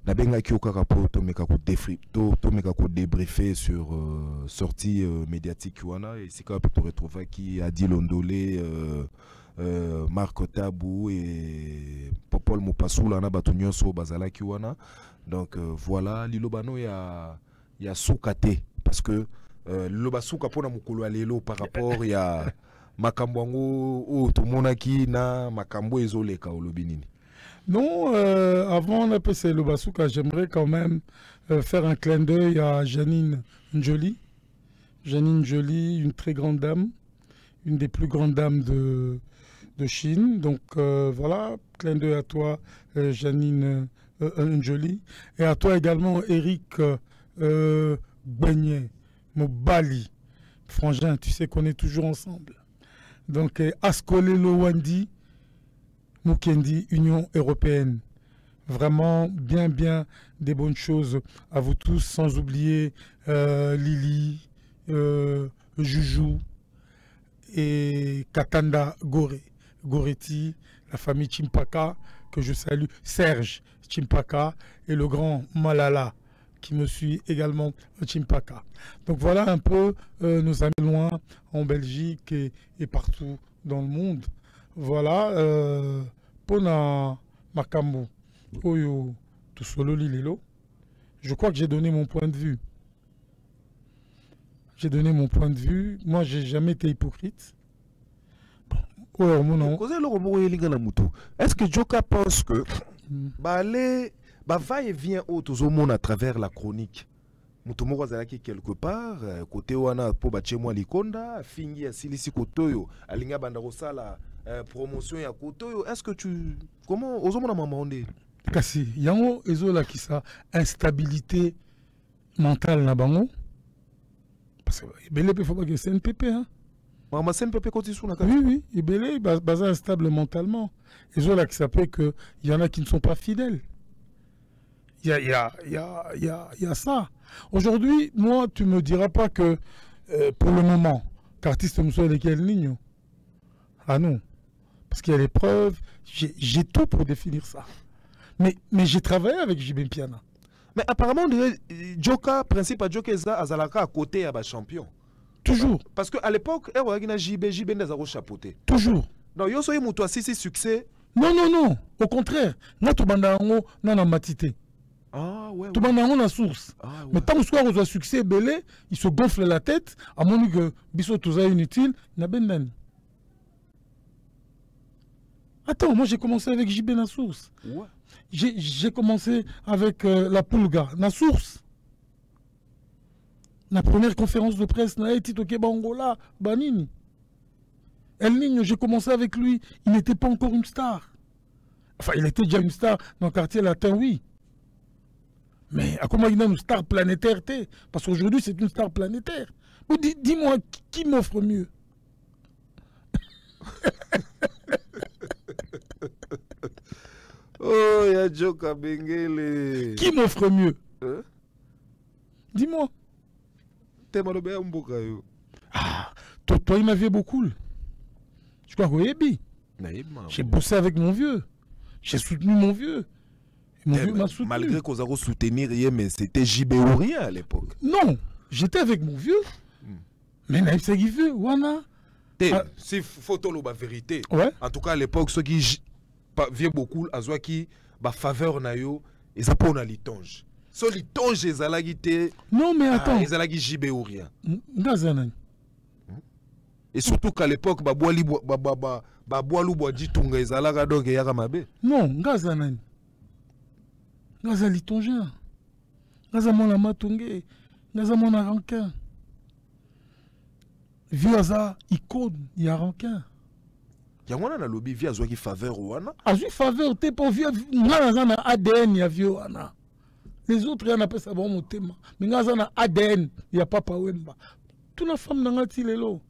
Na benga ki okaka po to meka ko débriefer sur sortie médiatique wana et c'est quand tu retrouver qui a dit Londolé Marc Tabou et Popol Mopasula na batunyo so bazala ki wana. Donc voilà, lilobano ya soukate parce que loba souka pona mukolo lelo par rapport ya makambo yango o tomonaki na makambo ezoleka olobi nini? Non, avant on appelle c'est le Basouka, j'aimerais quand même faire un clin d'œil à Janine Njoli. Janine Njoli, une très grande dame, une des plus grandes dames de Chine. Donc voilà, clin d'œil à toi, Janine Njoli. Et à toi également, Eric Gbeignet, Mobali. Frangin, tu sais qu'on est toujours ensemble. Donc, Askole Lowandi, Mukendi, Union Européenne. Vraiment, bien des bonnes choses à vous tous, sans oublier Lily, Juju et Katanda Goretti, la famille Chimpaka, que je salue, Serge Chimpaka et le grand Malala, qui me suit également Chimpaka. Donc voilà un peu nos amis loin en Belgique et partout dans le monde. Voilà, Pona Makambo, Oyo, Tusolo Lilelo. Je crois que j'ai donné mon point de vue. J'ai donné mon point de vue. Moi, j'ai jamais été hypocrite. Est-ce que Joka pense que va et vient à travers la chronique Mutomoko zalaki quelque part côté wana po bachemwa likonda fingi ya silisi kotoyo alinga banda kosala promotion ya kotoyo est-ce que tu comment ozomona mama onde kasi yango ezola kisa instabilité mentale na bango parce que ibele pe faut pas que CNPP hein mama CNPP côté sous na oui ibele baza instable mentalement ezola qui s'appelle que il y en a qui ne sont pas fidèles. Il y a ça. Aujourd'hui, moi, tu ne me diras pas que, pour le moment, qu'artiste me soit lesquels Nino. Ah non. Parce qu'il y a les preuves. J'ai tout pour définir ça. Mais j'ai travaillé avec JB Piana. Mais apparemment, Joka, principe à Joka, Azalaka à côté à champion. Toujours. Parce qu'à l'époque, il y a JB n'a chapeauté. Toujours. Donc, il y a si succès. Non. Au contraire. Nous, non, matité. Ah ouais. Tout le monde a source. Ah, ouais. Mais tant que soit un succès belé, il se gonfle la tête. À mon avis, que biso tout ça inutile, n'a ben. Attends, moi j'ai commencé avec JB na source. Ouais. J'ai commencé avec la Pulga na source. La première conférence de presse na été au Bangola, Banini. El Niño, j'ai commencé avec lui. Il n'était pas encore une star. Enfin, il était déjà une star dans le quartier latin, oui. Mais à comment il a une star planétaire? Parce qu'aujourd'hui, c'est une star planétaire. Dis-moi, qui m'offre mieux? Oh, il y a Joka Bengele. Qui m'offre mieux? Dis-moi. Ah, toi, il m'avait beaucoup. Je crois que j'ai bossé avec mon vieux. J'ai soutenu mon vieux. Malgré qu'on a soutenir rien, mais c'était JB ou rien à l'époque. Non, j'étais avec mon vieux. Mais Naïf Seguifu, Wana. C'est photo la vérité. Ouais. En tout cas, à l'époque, ceux qui viennent beaucoup, à ceux qui faveur nayo, ils ont pas un litonge. Ce litonge, ils ont la guité. Non, mais attends. Ils ont la JB ou rien. Ngazanan. Et surtout qu'à l'époque, Baboualou Boadi Tunga, ils ont la donc Yaramabe. Non, Ngazanan. Ngaza litongien. Ngaza mona matungé. Ngaza mona rankin. vieux aza icône ya rankin. Yango na lobby via azwaki faveur wana. Azwi faveur te pour vieux nga naza na ADN ya vieux wana. Les autres yana pesa bon motema. Mais nga naza na ADN ya Papa Wemba. Toute la femme nanga ti lelo.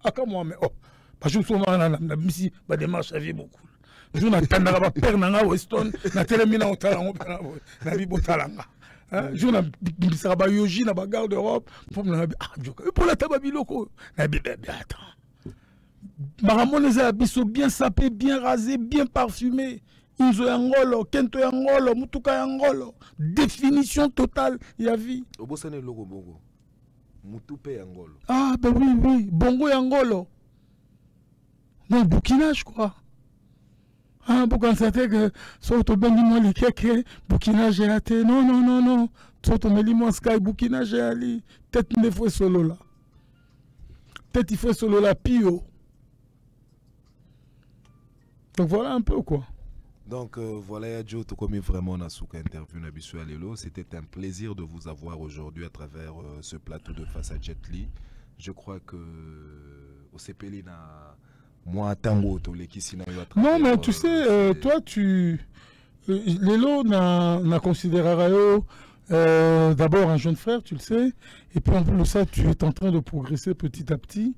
Aka moi mais oh. Parce que souvent na bisi ba démarche à vie beaucoup. Je na tandaka ba père nanga Weston na telemina otalango pena boy. Na bi botalanga. Je na bisaka ba yoji na ba garde Europe pour na ah joka. Pour la taba biloko. Na bi bébé attends. Maramonese abiso bien sapé, bien rasé, bien parfumé. Inzo yangolo, kento yangolo, mutuka yangolo. Définition totale ya vie. Obosane logo bongo. Mutupe yangolo. Ah ben oui, oui. Bongo yangolo. Non, bouquinage quoi. Ah, pour constater que surtout ben dis-moi les keke, bouquinage est athée. Non, non, non, non. Surtout me dis-moi sky, bouquinage est ali. Tête ne faut solo là. Tête il faut solo là, pio. Donc voilà un peu quoi. Donc voilà, Joe, tout comme vraiment na souka interview na biso alelo, c'était un plaisir de vous avoir aujourd'hui à travers ce plateau de Face à Jet Li. Je crois que au CPL na moi tango to lekisi na yo à travers. Non mais tu sais toi tu Lelo na considérera yo d'abord un jeune frère, tu le sais, et puis en plus de ça tu es en train de progresser petit à petit,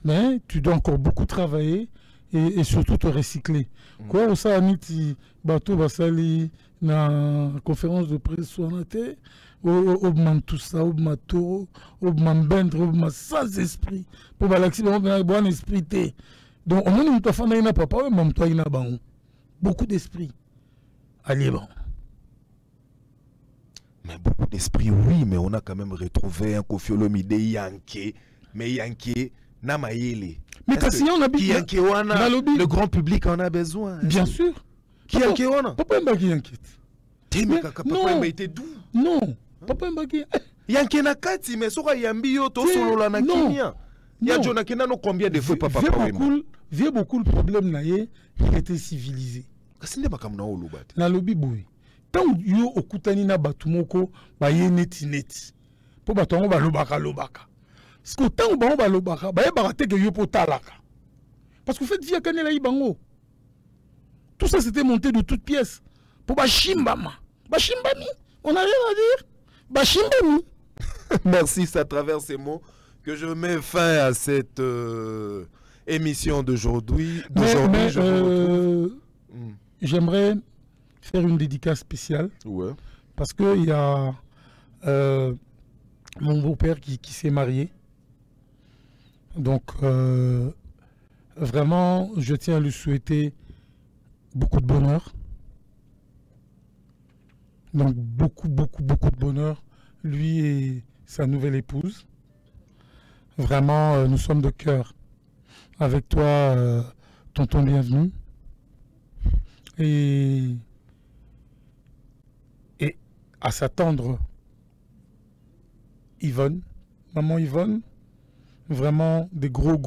mais tu dois encore beaucoup travailler. Et surtout te recycler. Quoi, ça amiti bateau basali na conférence de presse soinate au man tout ça au mato au man bendre au man sans esprit pour balaxi bon esprit té. Donc on nous to fanda ina papa et mam toi ina ban beaucoup d'esprit. Allez bon. Mais beaucoup d'esprit oui, mais on a quand même retrouvé un Koffi Olomide Yankee, mais Yankee Namayele. Mais si on a bien le grand public en a besoin. Bien sûr. Qui wana? Papa Mbaki inquiète. Papa Mbaki était doux. Non. Papa Mbaki. Yankee na kati mais soka yambi yo to solo la na kimia. Ya Jona Kenano combien de fois papa Mbaki? Vieux beaucoup le problème na ye, il était civilisé. Kasinde makamna oloba. Na lobi boy. Tant yo okutani na batumoko ba ye neti neti. Po batongo ba lobaka lobaka. Parce que tant que ba lobaka ba yeba te que yo potalaka. Parce que fait via kanela ibango. Tout ça c'était monté de toutes pièces pour ba shimbama. Ba shimbami, on a rien à dire. Ba shimbami. Merci, c'est à travers ces mots que je mets fin à cette émission d'aujourd'hui. J'aimerais faire une dédicace spéciale. Ouais. Parce qu'il y a mon beau-père qui s'est marié. Donc, vraiment, je tiens à lui souhaiter beaucoup de bonheur. Donc, beaucoup de bonheur. Lui et sa nouvelle épouse. Vraiment, nous sommes de cœur avec toi, tonton bienvenu. Et à s'attendre, Yvonne, maman Yvonne, vraiment des gros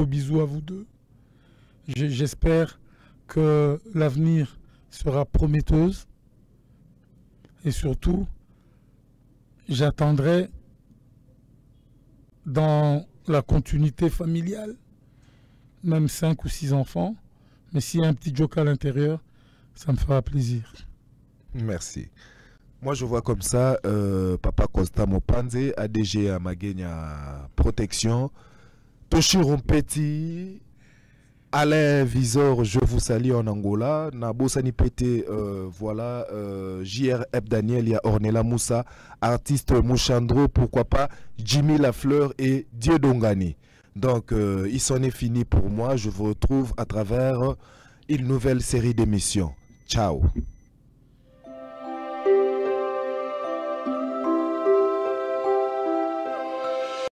bisous à vous deux. J'espère que l'avenir sera prometteuse et surtout, j'attendrai dans la continuité familiale, même 5 ou 6 enfants, mais s'il y a un petit joke à l'intérieur, ça me fera plaisir. Merci. Moi, je vois comme ça, Papa Costa Mopanze, ADG à Magenia Protection, Toshiro Petit, Alain Visor, je vous salue en Angola, Nabosani Pété, voilà, JR Eb Daniel, il y a Ornella Moussa, artiste Mouchandro, pourquoi pas, Jimmy Lafleur et Dieu Dongani. Donc, il s'en est fini pour moi, je vous retrouve à travers une nouvelle série d'émissions. Ciao.